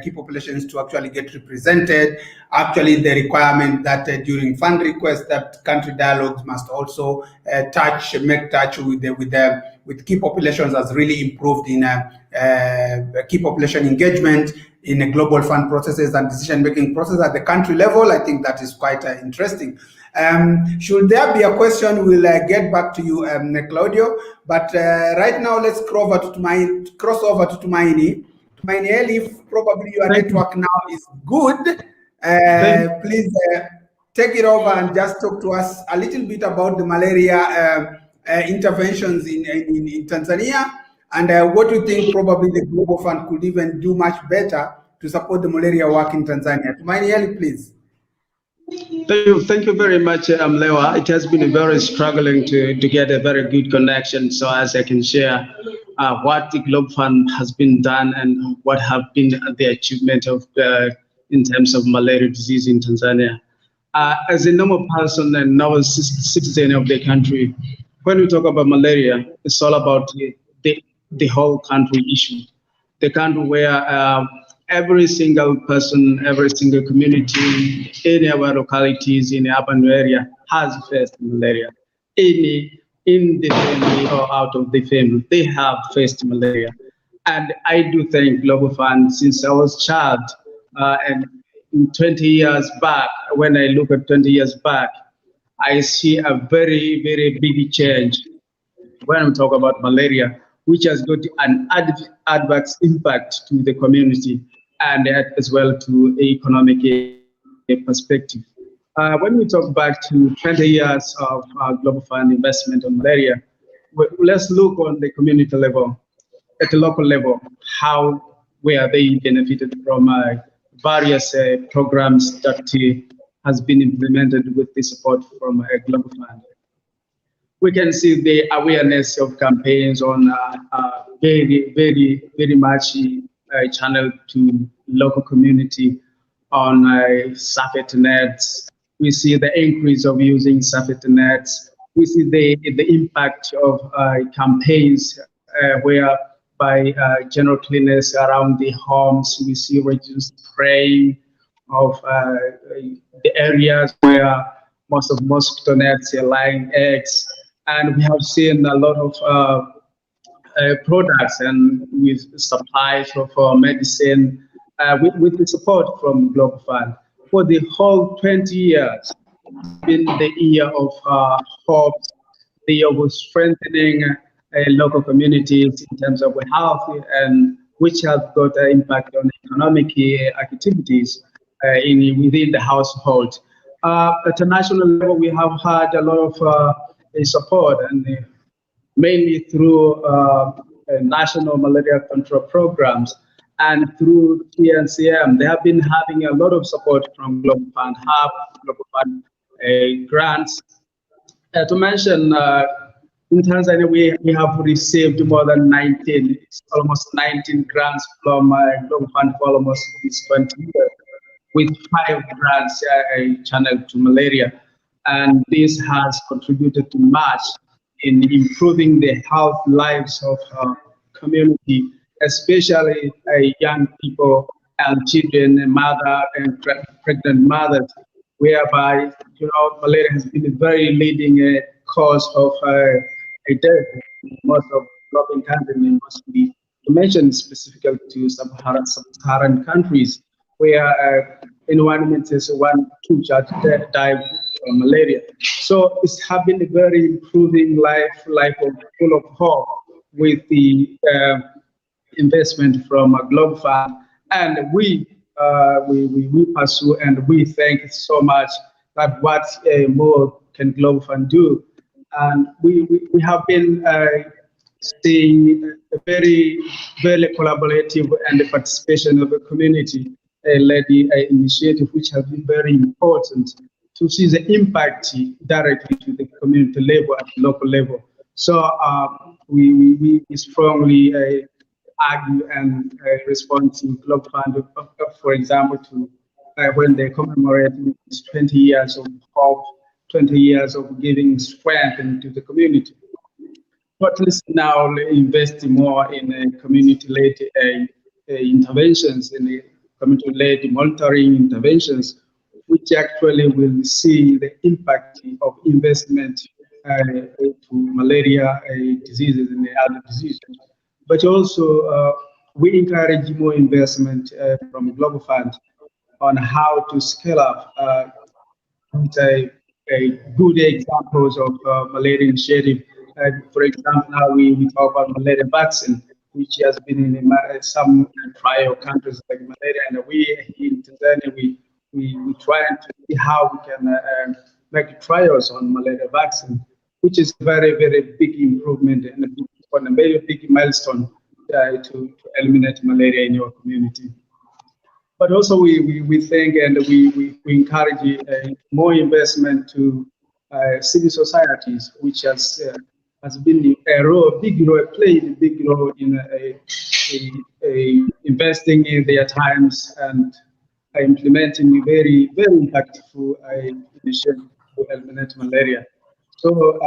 [SPEAKER 1] key populations to actually get represented. Actually, the requirement that during fund requests that country dialogues must also make touch with key populations has really improved in key population engagement in a Global Fund processes and decision-making process at the country level. I think that is quite interesting. Should there be a question, we'll get back to you, Claudio. But right now, let's cross over to Tumaini. Tumaini, if probably your network now is good, please take it over and just talk to us a little bit about the malaria interventions in Tanzania, and what do you think probably the Global Fund could even do much better to support the malaria work in Tanzania? Tumaini, please.
[SPEAKER 4] Thank you very much, Lewa. It has been very struggling to get a very good connection, so as I can share what the Global Fund has been done and what have been the achievement of in terms of malaria disease in Tanzania. As a normal person and normal citizen of the country, when we talk about malaria, it's all about the whole country issue. The country where every single person, every single community, any of our localities in the urban area has faced malaria. In the family or out of the family, they have faced malaria. And I do thank Global Fund since I was a child. And 20 years back, when I look at 20 years back, I see a very, very big change when I'm talking about malaria, which has got an adverse impact to the community and as well to economic perspective. When we talk back to 20 years of Global Fund investment on malaria, let's look on the community level, at the local level, how were they benefited from various programs that has been implemented with the support from Global Fund. We can see the awareness of campaigns on very, very, very much channel to local community on surfeit nets. We see the increase of using surfeit nets. We see the impact of campaigns where by general cleanliness around the homes, we see reduced spraying of the areas where most of mosquito nets are laying eggs. And we have seen a lot of products and with supplies of medicine with the support from Global Fund. For the whole 20 years, been the year of hope, the year of strengthening local communities in terms of health, and which has got an impact on economic activities within the household. At a national level, we have had a lot of support, and mainly through national malaria control programs and through TNCM. They have been having a lot of support from Global Fund Hub, Global Fund grants. To mention, in Tanzania, we have received more than almost 19 grants from Global Fund for almost 20 years, with 5 grants channeled to malaria. And this has contributed to much in improving the health lives of community, especially young people and children and pregnant mothers, whereby malaria has been a very leading cause of death in most of developing countries, mostly to mention specifically to sub-Saharan countries, where in 1 minute, 1-2 children die from malaria. So it's having a very improving life full of hope with the investment from a Global Fund, and we pursue and we thank so much that what more can Global Fund do, and we have been seeing a very collaborative and the participation of the community led initiative, which has been very important to see the impact directly to the community level at the local level. So we strongly argue and respond to Global Fund, for example, to when they commemorate 20 years of hope, 20 years of giving strength into the community. But let's now invest more in community-led interventions, in community-led monitoring interventions, which actually will see the impact of investment to malaria diseases and other diseases. But also, we encourage more investment from Global Fund on how to scale up good examples of malaria initiative. For example, now we talk about malaria vaccine, which has been in some trial countries like malaria, and we in Tanzania we try to see how we can make trials on malaria vaccine, which is a very big improvement and a very big milestone to eliminate malaria in your community. But also we think and we encourage more investment to civil societies, which has been played a big role in investing in their times and implementing very impactful initiatives to eliminate malaria. So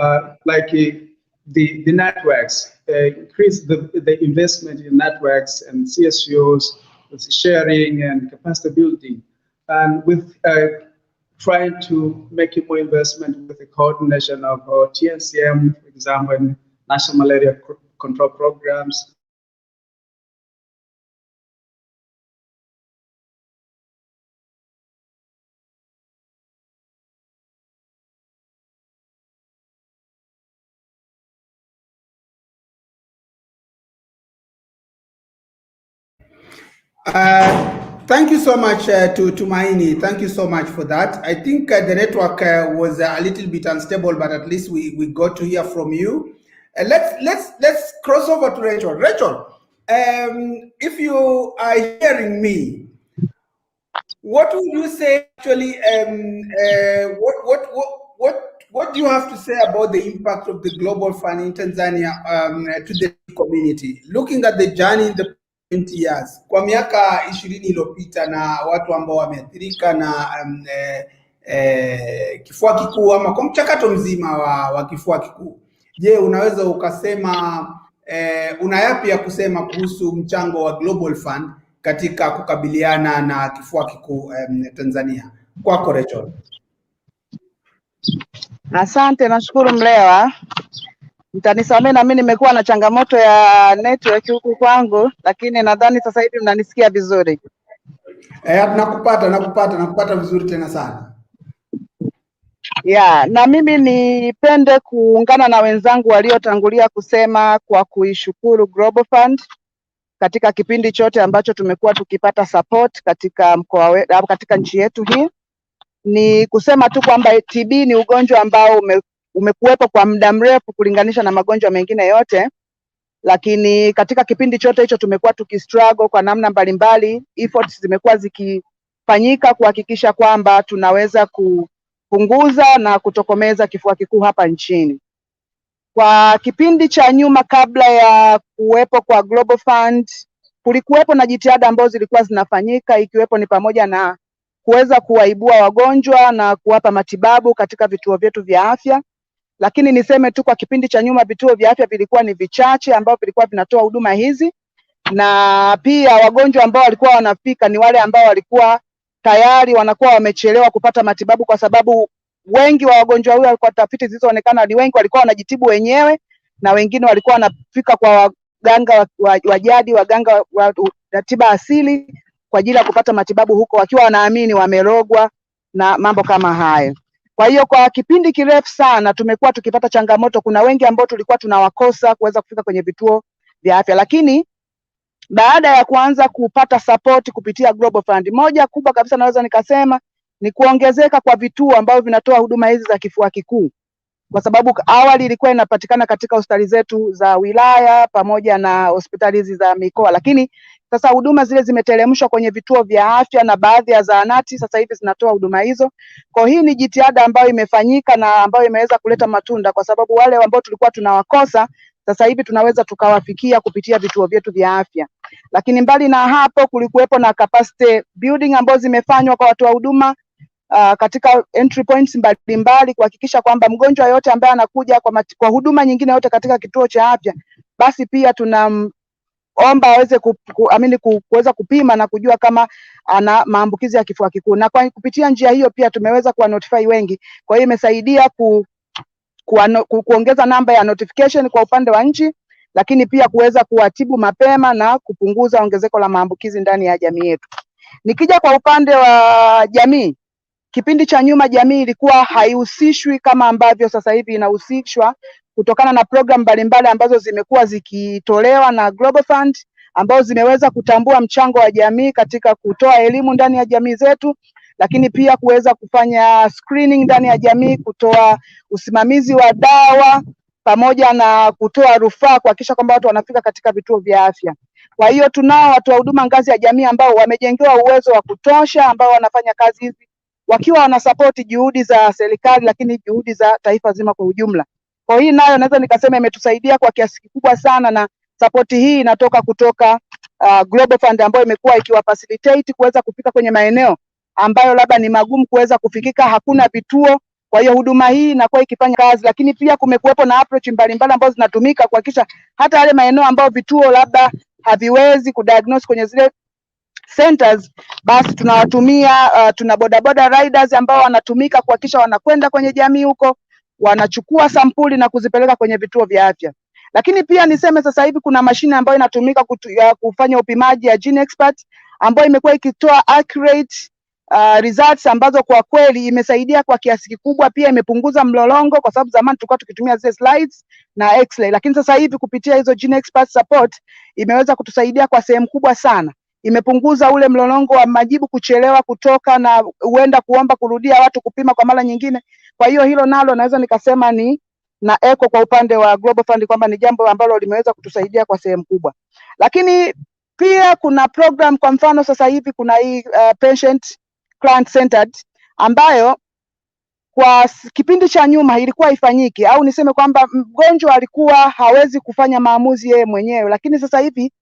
[SPEAKER 4] like the networks, increase the investment in networks and CSOs, with sharing and capacity building, and with trying to make more investment with the coordination of TNCM, for example, and national malaria control programs.
[SPEAKER 1] Thank you so much to Tumaini. Thank you so much for that. I think the network was a little bit unstable, but at least we got to hear from you. Let's cross over to Rachel. Rachel, if you are hearing me, what would you say actually? What do you have to say about the impact of the Global Fund in Tanzania to the community? Looking at the journey in the 20 years, kwa miaka 20 iliyopita na watu ambao wameathirika na kifua kikuu ama kwa mchakato mzima wa kifua kikuu. Je, unaweza ukasema una yapi ya kusema kuhusu mchango wa Global Fund katika kukabiliana na kifua kikuu Tanzania. Kwako Rachel.
[SPEAKER 5] Asante, nashukuru Mlewa. Mtanisamee na mimi nimekuwa na changamoto ya network huku kwangu, lakini nadhani sasa hivi mnanisikia vizuri.
[SPEAKER 1] Nakupata vizuri tena sana.
[SPEAKER 5] Na mimi nipende kuungana na wenzangu waliotangulia kusema kwa kuishukuru Global Fund katika kipindi chote ambacho tumekuwa tukipata support katika mkoa wetu, katika nchi yetu hii. Ni kusema tu kwamba TB ni ugonjwa ambao umekuwepo kwa muda mrefu kulinganisha na magonjwa mengine yote, lakini katika kipindi chote hicho tumekuwa tukistruggle kwa namna mbalimbali. Efforts zimekuwa zikifanyika kuhakikisha kwamba tunaweza kupunguza na kutokomeza kifua kikuu hapa nchini. Kwa kipindi cha nyuma kabla ya kuwepo kwa Global Fund, kulikuwepo na jitihada ambazo zilikuwa zinafanyika, ikiwepo ni pamoja na kuweza kuwaibua wagonjwa na kuwapa matibabu katika vituo vyetu vya afya. Lakini niseme tu kwa kipindi cha nyuma vituo vya afya vilikuwa ni vichache ambao vilikuwa vinatoa huduma hizi, na pia wagonjwa ambao walikuwa wanafika ni wale ambao walikuwa tayari wanakuwa wamechelewa kupata matibabu, kwa sababu wengi wa wagonjwa hao, kwa tafiti zilizoonekana, ni wengi walikuwa wanajitibu wenyewe na wengine walikuwa wanafika kwa waganga wa jadi, waganga wa tiba asili kwa ajili ya kupata matibabu huko, wakiwa wanaamini wamerogwa na mambo kama hayo. Kwa hiyo kwa kipindi kirefu sana tumekuwa tukipata changamoto. Kuna wengi ambao tulikuwa tunawakosa kuweza kufika kwenye vituo vya afya, lakini baada ya kuanza kupata support kupitia Global Fund, moja kubwa kabisa naweza nikasema ni kuongezeka kwa vituo ambavyo vinatoa huduma hizi za kifua kikuu, kwa sababu awali ilikuwa inapatikana katika hospitali zetu za wilaya pamoja na hospitali hizi za mikoa, lakini sasa huduma zile zimeteremshwa kwenye vituo vya afya na baadhi ya zahanati sasa hivi zinatoa huduma hizo. Kwa hii ni jitihada ambayo imefanyika na ambayo imeweza kuleta matunda, kwa sababu wale ambao tulikuwa tunawakosa sasa hivi tunaweza tukawafikia kupitia vituo vyetu vya afya. Lakini mbali na hapo, kulikuwepo na capacity building ambazo zimefanywa kwa watu wa huduma katika entry points mbalimbali, kuhakikisha kwamba mgonjwa yote ambaye anakuja kwa huduma nyingine yote katika kituo cha afya, basi pia tunamomba aweze kuweza kupima na kujua kama ana maambukizi ya kifua kikuu, na kwa kupitia njia hiyo pia tumeweza kuwa notify wengi. Kwa hiyo imesaidia kuongeza namba ya notification kwa upande wa nchi, lakini pia kuweza kuwatibu mapema na kupunguza ongezeko la maambukizi ndani ya jamii yetu. Nikija kwa upande wa jamii, kipindi cha nyuma jamii ilikuwa haihusishwi kama ambavyo sasa hivi inahusishwa kutokana na program mbalimbali ambazo zimekuwa zikitolewa na Global Fund, ambazo zimeweza kutambua mchango wa jamii katika kutoa elimu ndani ya jamii zetu, lakini pia kuweza kufanya screening ndani ya jamii, kutoa usimamizi wa dawa pamoja na kutoa rufaa kuhakikisha kwamba watu wanafika katika vituo vya afya. Kwa hiyo tunao watu wa huduma ngazi ya jamii ambao wamejengewa uwezo wa kutosha, ambao wanafanya kazi hizi wakiwa wanasapoti juhudi za serikali, lakini juhudi za taifa zima kwa ujumla. Kwa hiyo nayo naweza nikasema imetusaidia kwa kiasi kikubwa sana, na sapoti hii inatoka kutoka Global Fund ambayo imekuwa ikiwa facilitate kuweza kufika kwenye maeneo ambayo labda ni magumu kuweza kufikika, hakuna vituo. Kwa hiyo huduma hii inakuwa ikifanya kazi, lakini pia kumekuwepo na approach mbalimbali ambazo zinatumika kuhakikisha hata yale maeneo ambayo vituo labda haviwezi kudiagnose kwenye zile centers, basi tunawatumia tuna bodaboda riders ambao wanatumika kuhakikisha wanakwenda kwenye jamii huko, wanachukua sampuli na kuzipeleka kwenye vituo vya afya. Lakini pia niseme sasa hivi kuna mashine ambayo inatumika kufanya upimaji ya GeneXpert ambayo imekuwa ikitoa accurate results ambazo kwa kweli imesaidia kwa kiasi kikubwa. Pia imepunguza mlolongo, kwa sababu zamani tulikuwa tukitumia zile slides na x-ray, lakini sasa hivi kupitia hizo GeneXpert support imeweza kutusaidia kwa sehemu kubwa sana. Imepunguza ule mlolongo wa majibu kuchelewa kutoka na huenda kuomba kurudia watu kupima kwa mara nyingine. Kwa hiyo hilo nalo naweza nikasema ni na echo kwa upande wa Global Fund kwamba ni jambo ambalo limeweza kutusaidia kwa sehemu kubwa. Lakini pia kuna program, kwa mfano sasa hivi kuna hii patient client centered ambayo kwa kipindi cha nyuma ilikuwa ifanyiki, au niseme kwamba mgonjwa alikuwa hawezi kufanya maamuzi yeye mwenyewe, lakini sasa hivi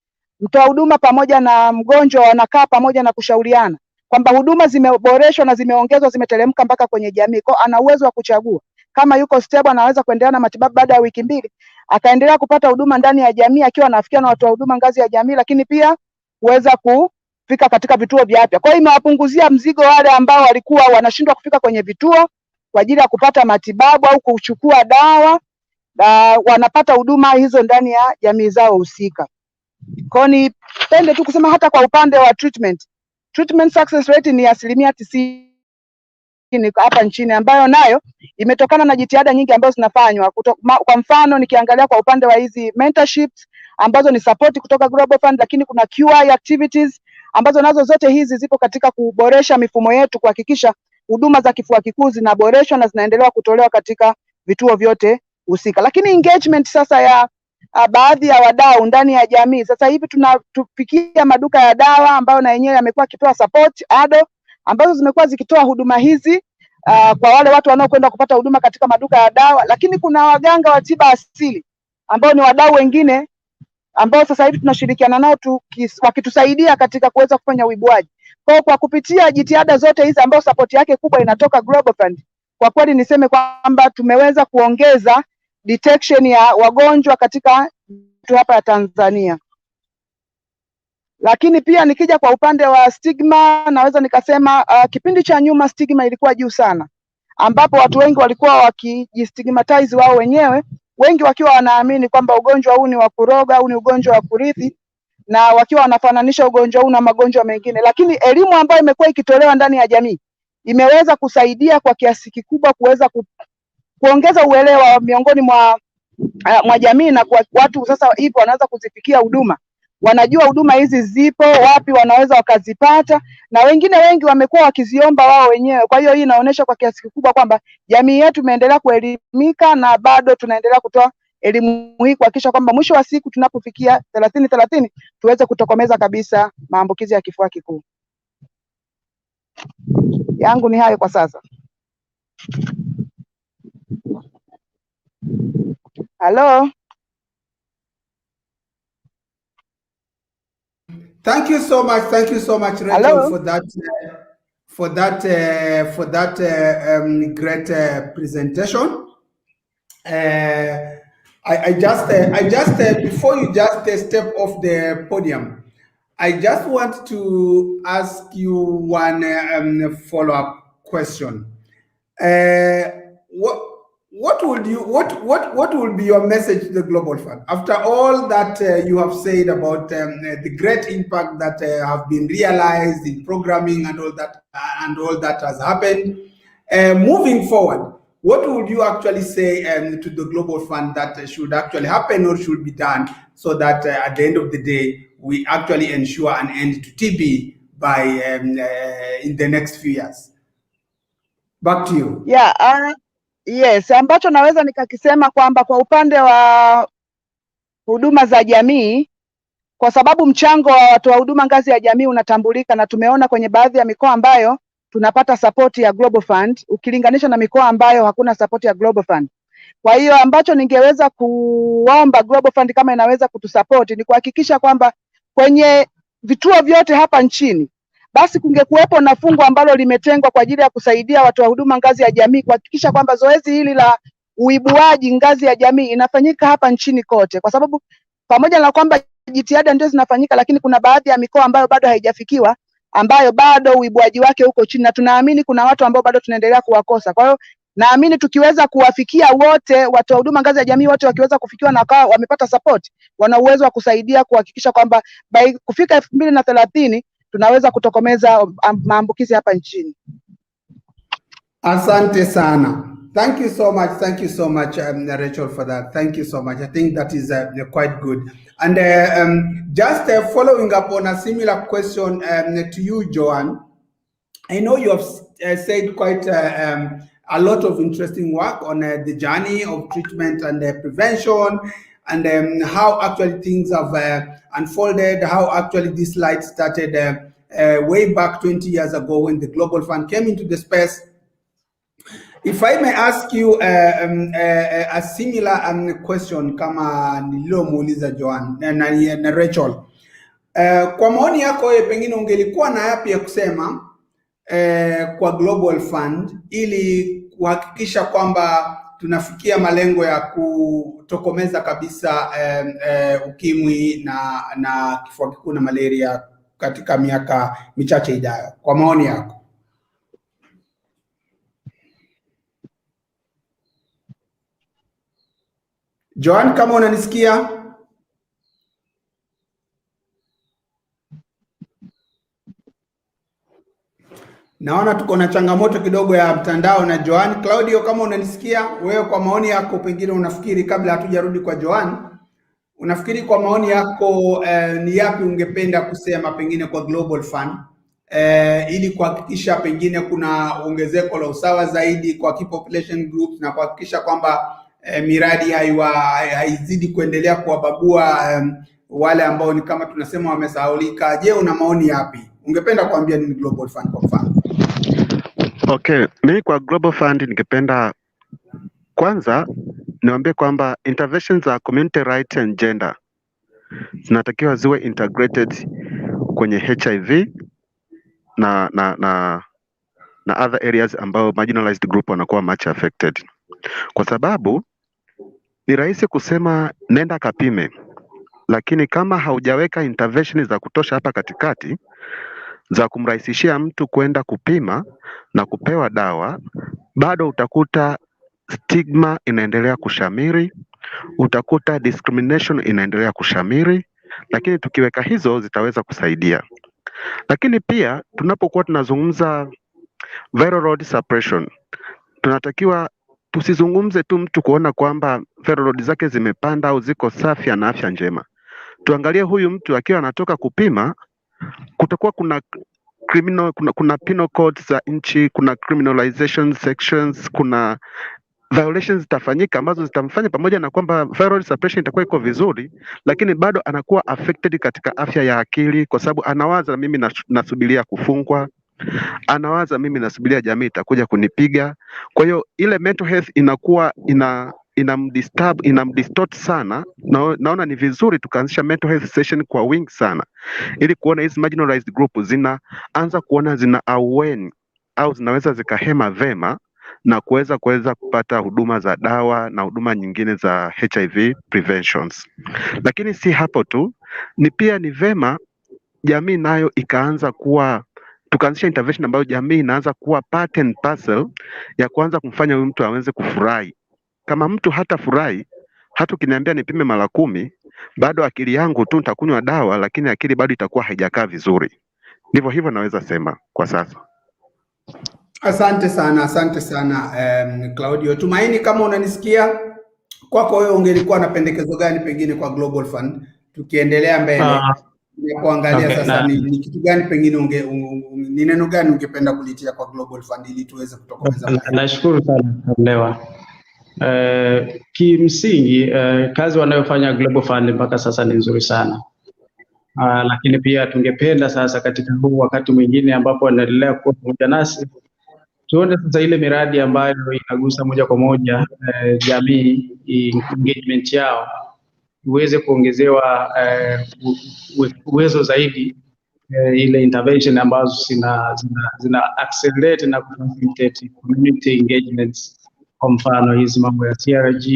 [SPEAKER 5] mtoa huduma pamoja na mgonjwa wanakaa pamoja na kushauriana kwamba huduma zimeboreshwa na zimeongezwa, zimeteremka mpaka kwenye jamii. Kwa ana uwezo wa kuchagua kama yuko stable, anaweza kuendelea na matibabu baada ya wiki 2 akaendelea kupata huduma ndani ya jamii akiwa anafikia na watu wa huduma ngazi ya jamii, lakini pia kuweza kufika katika vituo vya afya. Kwa hiyo imewapunguzia mzigo wale ambao walikuwa wanashindwa kufika kwenye vituo kwa ajili ya kupata matibabu au kuchukua dawa, na wanapata huduma hizo ndani ya jamii zao husika. Kwa hiyo nipende tu kusema hata kwa upande wa treatment success rate ni 90% hapa nchini, ambayo nayo imetokana na jitihada nyingi ambazo zinafanywa. Kwa mfano nikiangalia kwa upande wa hizi mentorships ambazo ni support kutoka Global Fund, lakini kuna QI activities ambazo nazo zote hizi zipo katika kuboresha mifumo yetu, kuhakikisha huduma za kifua kikuu zinaboreshwa na zinaendelewa kutolewa katika vituo vyote husika. Lakini engagement sasa ya baadhi ya wadau ndani ya jamii, sasa hivi tunatufikia maduka ya dawa ambayo na yenyewe yamekuwa yakitoa support ADO ambazo zimekuwa zikitoa huduma hizi kwa wale watu wanaokwenda kupata huduma katika maduka ya dawa. Lakini kuna waganga wa tiba asili ambao ni wadau wengine ambao sasa hivi tunashirikiana nao wakitusaidia katika kuweza kufanya uibuaji. Kwa kupitia jitihada zote hizi ambao support yake kubwa inatoka Global Fund, kwa kweli niseme kwamba tumeweza kuongeza detection ya wagonjwa katika hapa ya Tanzania. Lakini pia nikija kwa upande wa stigma, naweza nikasema kipindi cha nyuma stigma ilikuwa juu sana, ambapo watu wengi walikuwa wakijistigmatize wao wenyewe, wengi wakiwa wanaamini kwamba ugonjwa huu ni wa kuroga au ni ugonjwa wa kurithi, na wakiwa wanafananisha ugonjwa huu na magonjwa mengine. Lakini elimu ambayo imekuwa ikitolewa ndani ya jamii imeweza kusaidia kwa kiasi kikubwa kuweza kuongeza uelewa miongoni mwa jamii, na kwa watu sasa hivi wanaweza kuzifikia huduma, wanajua huduma hizi zipo wapi, wanaweza wakazipata, na wengine wengi wamekuwa wakiziomba wao wenyewe. Kwa hiyo hii inaonyesha kwa kiasi kikubwa kwamba jamii yetu imeendelea kuelimika, na bado tunaendelea kutoa elimu hii kuhakikisha kwamba mwisho wa siku tunapofikia 30 tuweze kutokomeza kabisa maambukizi ya kifua kikuu. Yangu ni hayo kwa sasa. Hello.
[SPEAKER 1] Thank you so much. Thank you so much, Rachel,
[SPEAKER 5] Hello?
[SPEAKER 1] for that great presentation. I just before you just step off the podium, I just want to ask you one follow-up question. What would be your message to the Global Fund after all that you have said about the great impact that have been realized in programming and all that has happened? Moving forward, what would you actually say to the Global Fund that should actually happen or should be done so that at the end of the day we actually ensure an end to TB by in the next few years? Back to you.
[SPEAKER 5] Yeah, yes, ambacho naweza nikakisema kwamba kwa upande wa huduma za jamii, kwa sababu mchango wa watu wa huduma ngazi ya jamii unatambulika, na tumeona kwenye baadhi ya mikoa ambayo tunapata support ya Global Fund ukilinganisha na mikoa ambayo hakuna support ya Global Fund. Kwa hiyo ambacho ningeweza kuomba Global Fund kama inaweza kutusupport ni kuhakikisha kwamba kwenye vituo vyote hapa nchini basi kungekuwepo na fungu ambalo limetengwa kwa ajili ya kusaidia watu wa huduma ngazi ya jamii, kuhakikisha kwamba zoezi hili la uibuaji ngazi ya jamii inafanyika hapa nchini kote, kwa sababu pamoja na kwamba jitihada ndio zinafanyika, lakini kuna baadhi ya mikoa ambayo bado haijafikiwa, ambayo bado uibuaji wake uko chini, na tunaamini kuna watu ambao bado tunaendelea kuwakosa. Kwa hiyo naamini tukiweza kuwafikia wote, watu wa huduma ngazi ya jamii wote wakiweza kufikiwa na kwa wamepata support, wana uwezo wa kusaidia kuhakikisha kwamba by kufika 2030 tunaweza kutokomeza maambukizi hapa nchini.
[SPEAKER 1] Asante sana. Thank you so much. Thank you so much, Rachel, for that. Thank you so much. I think that is quite good. And just following up on a similar question to you, Joanne, I know you have said quite a lot of interesting work on the journey of treatment and prevention, and how actually things have unfolded, how actually this light started way back 20 years ago when the Global Fund came into the space. If I may ask you a similar question kama nililomuuliza Joanne na Rachel, kwa maoni yako wewe, pengine ungelikuwa na yapi ya kusema kwa Global Fund ili kuhakikisha kwamba tunafikia malengo ya kutokomeza kabisa ukimwi na kifua kikuu na malaria katika miaka michache ijayo, kwa maoni yako? Joan, kama unanisikia? Naona tuko na changamoto kidogo ya mtandao na Joan. Claudio, kama unanisikia wewe, kwa maoni yako, pengine unafikiri, kabla hatujarudi kwa Joan, unafikiri kwa maoni yako ni yapi ungependa kusema pengine kwa Global Fund ili kuhakikisha pengine kuna ongezeko la usawa zaidi kwa key population groups na kuhakikisha kwamba miradi haizidi kuendelea kuwabagua wale ambao ni kama tunasema wamesahaulika? Je, una maoni yapi? Ungependa kuambia nini Global Fund kwa mfano?
[SPEAKER 3] Okay, mimi kwa Global Fund ningependa kwanza niwaambie kwamba interventions za community rights and gender zinatakiwa ziwe integrated kwenye HIV na other areas ambao marginalized group wanakuwa much affected, kwa sababu ni rahisi kusema nenda kapime, lakini kama haujaweka intervention za kutosha hapa katikati za kumrahisishia mtu kwenda kupima na kupewa dawa, bado utakuta stigma inaendelea kushamiri, utakuta discrimination inaendelea kushamiri, lakini tukiweka hizo zitaweza kusaidia. Lakini pia tunapokuwa tunazungumza viral load suppression, tunatakiwa tusizungumze tu mtu kuona kwamba viral load zake zimepanda au ziko safi na afya njema. Tuangalie huyu mtu akiwa anatoka kupima, kutakuwa kuna kuna penal codes za nchi, kuna criminalization sections, kuna violations zitafanyika ambazo zitamfanya, pamoja na kwamba viral suppression itakuwa iko vizuri, lakini bado anakuwa affected katika afya ya akili, kwa sababu anawaza mimi nasubiria kufungwa, anawaza mimi nasubiria jamii itakuja kunipiga. Kwa hiyo ile mental health inakuwa inamdistort sana. Naona ni vizuri tukaanzisha mental health session kwa wingi sana, ili kuona hizi marginalized group zinaanza kuona zina aweni au zinaweza zikahema vema na kuweza kupata huduma za dawa na huduma nyingine za HIV preventions. Lakini si hapo tu, ni vema jamii nayo ikaanza kuwa, tukaanzisha intervention ambayo jamii inaanza kuwa part and parcel ya kuanza kumfanya huyu mtu aweze kufurahi. Kama mtu hata furahi, hata ukiniambia nipime mara 10, bado akili yangu tu nitakunywa dawa, lakini akili bado itakuwa haijakaa vizuri. Ndivyo hivyo naweza sema kwa sasa.
[SPEAKER 1] Asante sana Claudio. Tumaini, kama unanisikia, kwako wewe ungelikuwa na pendekezo gani pengine kwa Global Fund tukiendelea mbele kuangalia sasa ni kitu gani pengine ni neno gani ungependa kulitia kwa Global Fund ili tuweze kutokomeza?
[SPEAKER 4] Nashukuru sana Lewa. Kimsingi kazi wanayofanya Global Fund mpaka sasa ni nzuri sana. Lakini pia tungependa sasa katika huu wakati mwingine ambapo wanaendelea kuwa pamoja nasi, tuone sasa ile miradi ambayo inagusa moja kwa moja jamii, engagement yao iweze kuongezewa uwezo zaidi, ile intervention ambazo zina accelerate na facilitate community engagements. Kwa mfano hizi mambo ya CRG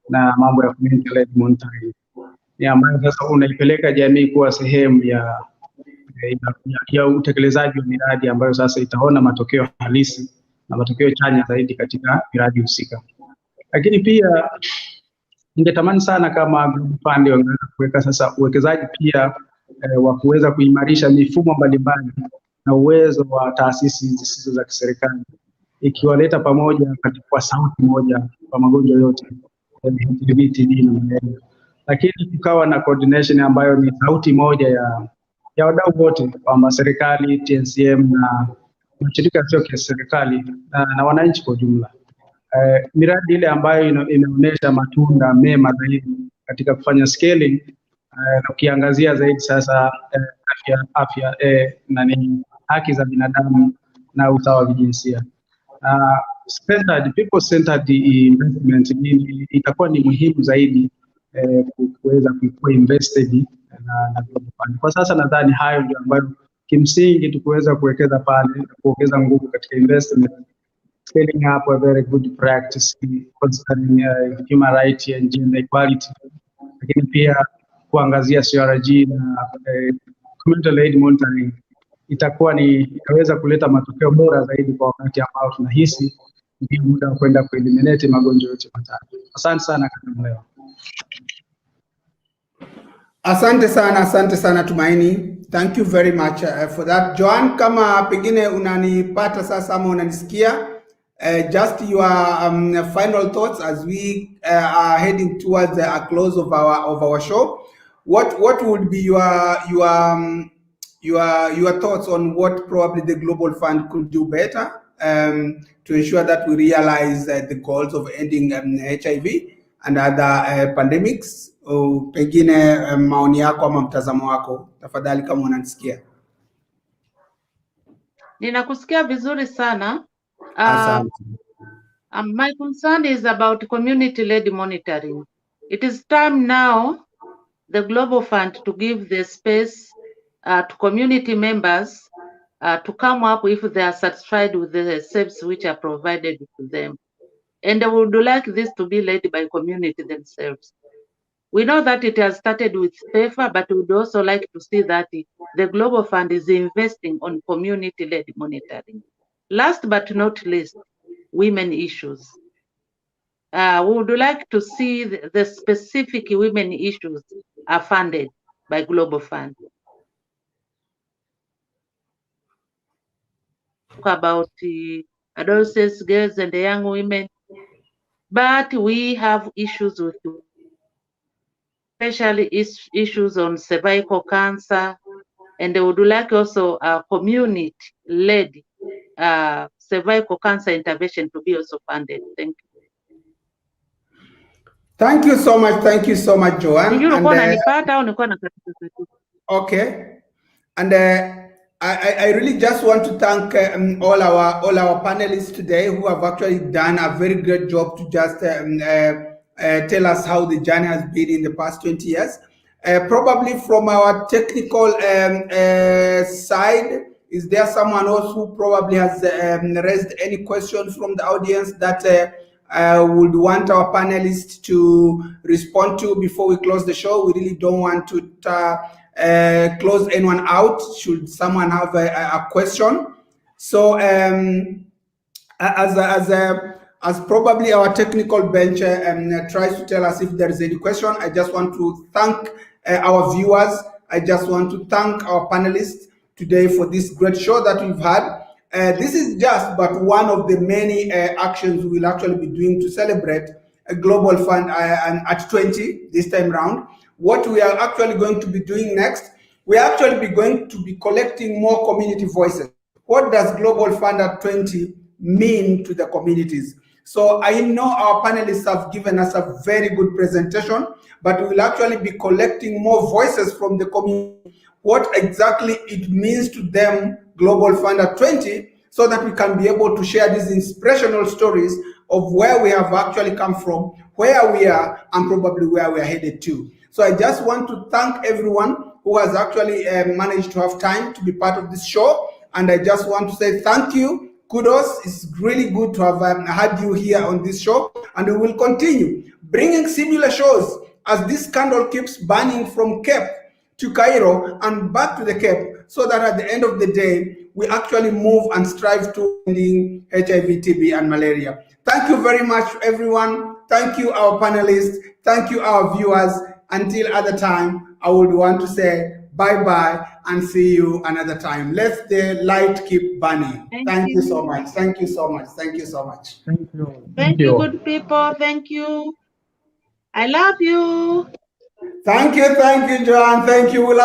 [SPEAKER 4] na mambo ya community led monitoring ni ambayo sasa unaipeleka jamii kuwa sehemu ya utekelezaji wa miradi ambayo sasa itaona matokeo halisi na matokeo chanya zaidi katika miradi husika. Lakini pia ningetamani sana kama Global Fund wangeweza kuweka sasa uwekezaji pia wa kuweza kuimarisha mifumo mbalimbali na uwezo wa taasisi zisizo za kiserikali, ikiwaleta pamoja kwa sauti moja kwa magonjwa yote HIV, TB na malaria. Lakini tukawa na coordination ambayo ni sauti moja ya wadau wote, kwamba serikali, TNCM na mashirika sio ya serikali na wananchi kwa jumla. Miradi ile ambayo inaonyesha matunda mema zaidi katika kufanya scaling, na ukiangazia zaidi sasa afya na haki za binadamu na usawa wa jinsia. People centered investment itakuwa ni muhimu zaidi kuweza kuwa invested na Global Fund. Kwa sasa nadhani hayo ndio ambayo kimsingi tukuweza kuwekeza pale, kuongeza nguvu katika investment, scaling up a very good practice concerning human rights and gender equality, lakini pia kuangazia CRG na community led monitoring itaweza kuleta matokeo bora zaidi kwa wakati ambao tunahisi ndio muda wa kwenda kueliminate magonjwa yote matatu. Asante sana kaka Mlewa.
[SPEAKER 1] Asante sana Tumaini. Thank you very much for that. Joan, kama pengine unanipata sasa ama unanisikia, just your final thoughts as we are heading towards a close of our show. What would be your thoughts on what probably the Global Fund could do better to ensure that we realize the goals of ending HIV and other pandemics? Pengine maoni yako ama mtazamo wako tafadhali kama unanisikia.
[SPEAKER 2] Ninakusikia vizuri sana.
[SPEAKER 1] Asante.
[SPEAKER 2] My concern is about community-led monitoring. It is time now the Global Fund to give the space to community members to come up if they are satisfied with the services which are provided to them. And I would like this to be led by community themselves. We know that it has started with PEPFAR, but we would also like to see that the Global Fund is investing on community-led monitoring. Last but not least, women issues. We would like to see the specific women issues are funded by Global Fund. Talk about adolescents, girls, and the young women, but we have issues with, especially issues on cervical cancer, and they would like also a community-led cervical cancer intervention to be also funded. Thank you.
[SPEAKER 1] Thank you so much, Joan. Okay, and I really just want to thank all our panelists today who have actually done a very great job to just tell us how the journey has been in the past 20 years. Probably from our technical side, is there someone else who probably has raised any questions from the audience that would want our panelists to respond to before we close the show? We really don't want to close anyone out should someone have a question. So as probably our technical bench tries to tell us if there is any question, I just want to thank our viewers. I just want to thank our panelists today for this great show that we've had. This is just but one of the many actions we will actually be doing to celebrate a Global Fund at 20 this time round. What we are actually going to be doing next, we are actually going to be collecting more community voices. What does Global Fund at 20 mean to the communities? So I know our panelists have given us a very good presentation, but we will actually be collecting more voices from the community, what exactly it means to them, Global Fund at 20, so that we can be able to share these inspirational stories of where we have actually come from, where we are, and probably where we are headed to. So I just want to thank everyone who has actually managed to have time to be part of this show. And I just want to say thank you. Kudos. It's really good to have had you here on this show. And we will continue bringing similar shows as this candle keeps burning from Cape to Cairo and back to the Cape, so that at the end of the day, we actually move and strive to ending HIV, TB, and malaria. Thank you very much, everyone. Thank you, our panelists. Thank you, our viewers. Until other time, I would want to say bye-bye and see you another time. Let the light keep burning. Thank you so much. Thank you so much. Thank you so much.
[SPEAKER 4] Thank you.
[SPEAKER 2] Thank you, good people. Thank you. I love you.
[SPEAKER 1] Thank you, Joanne. Thank you.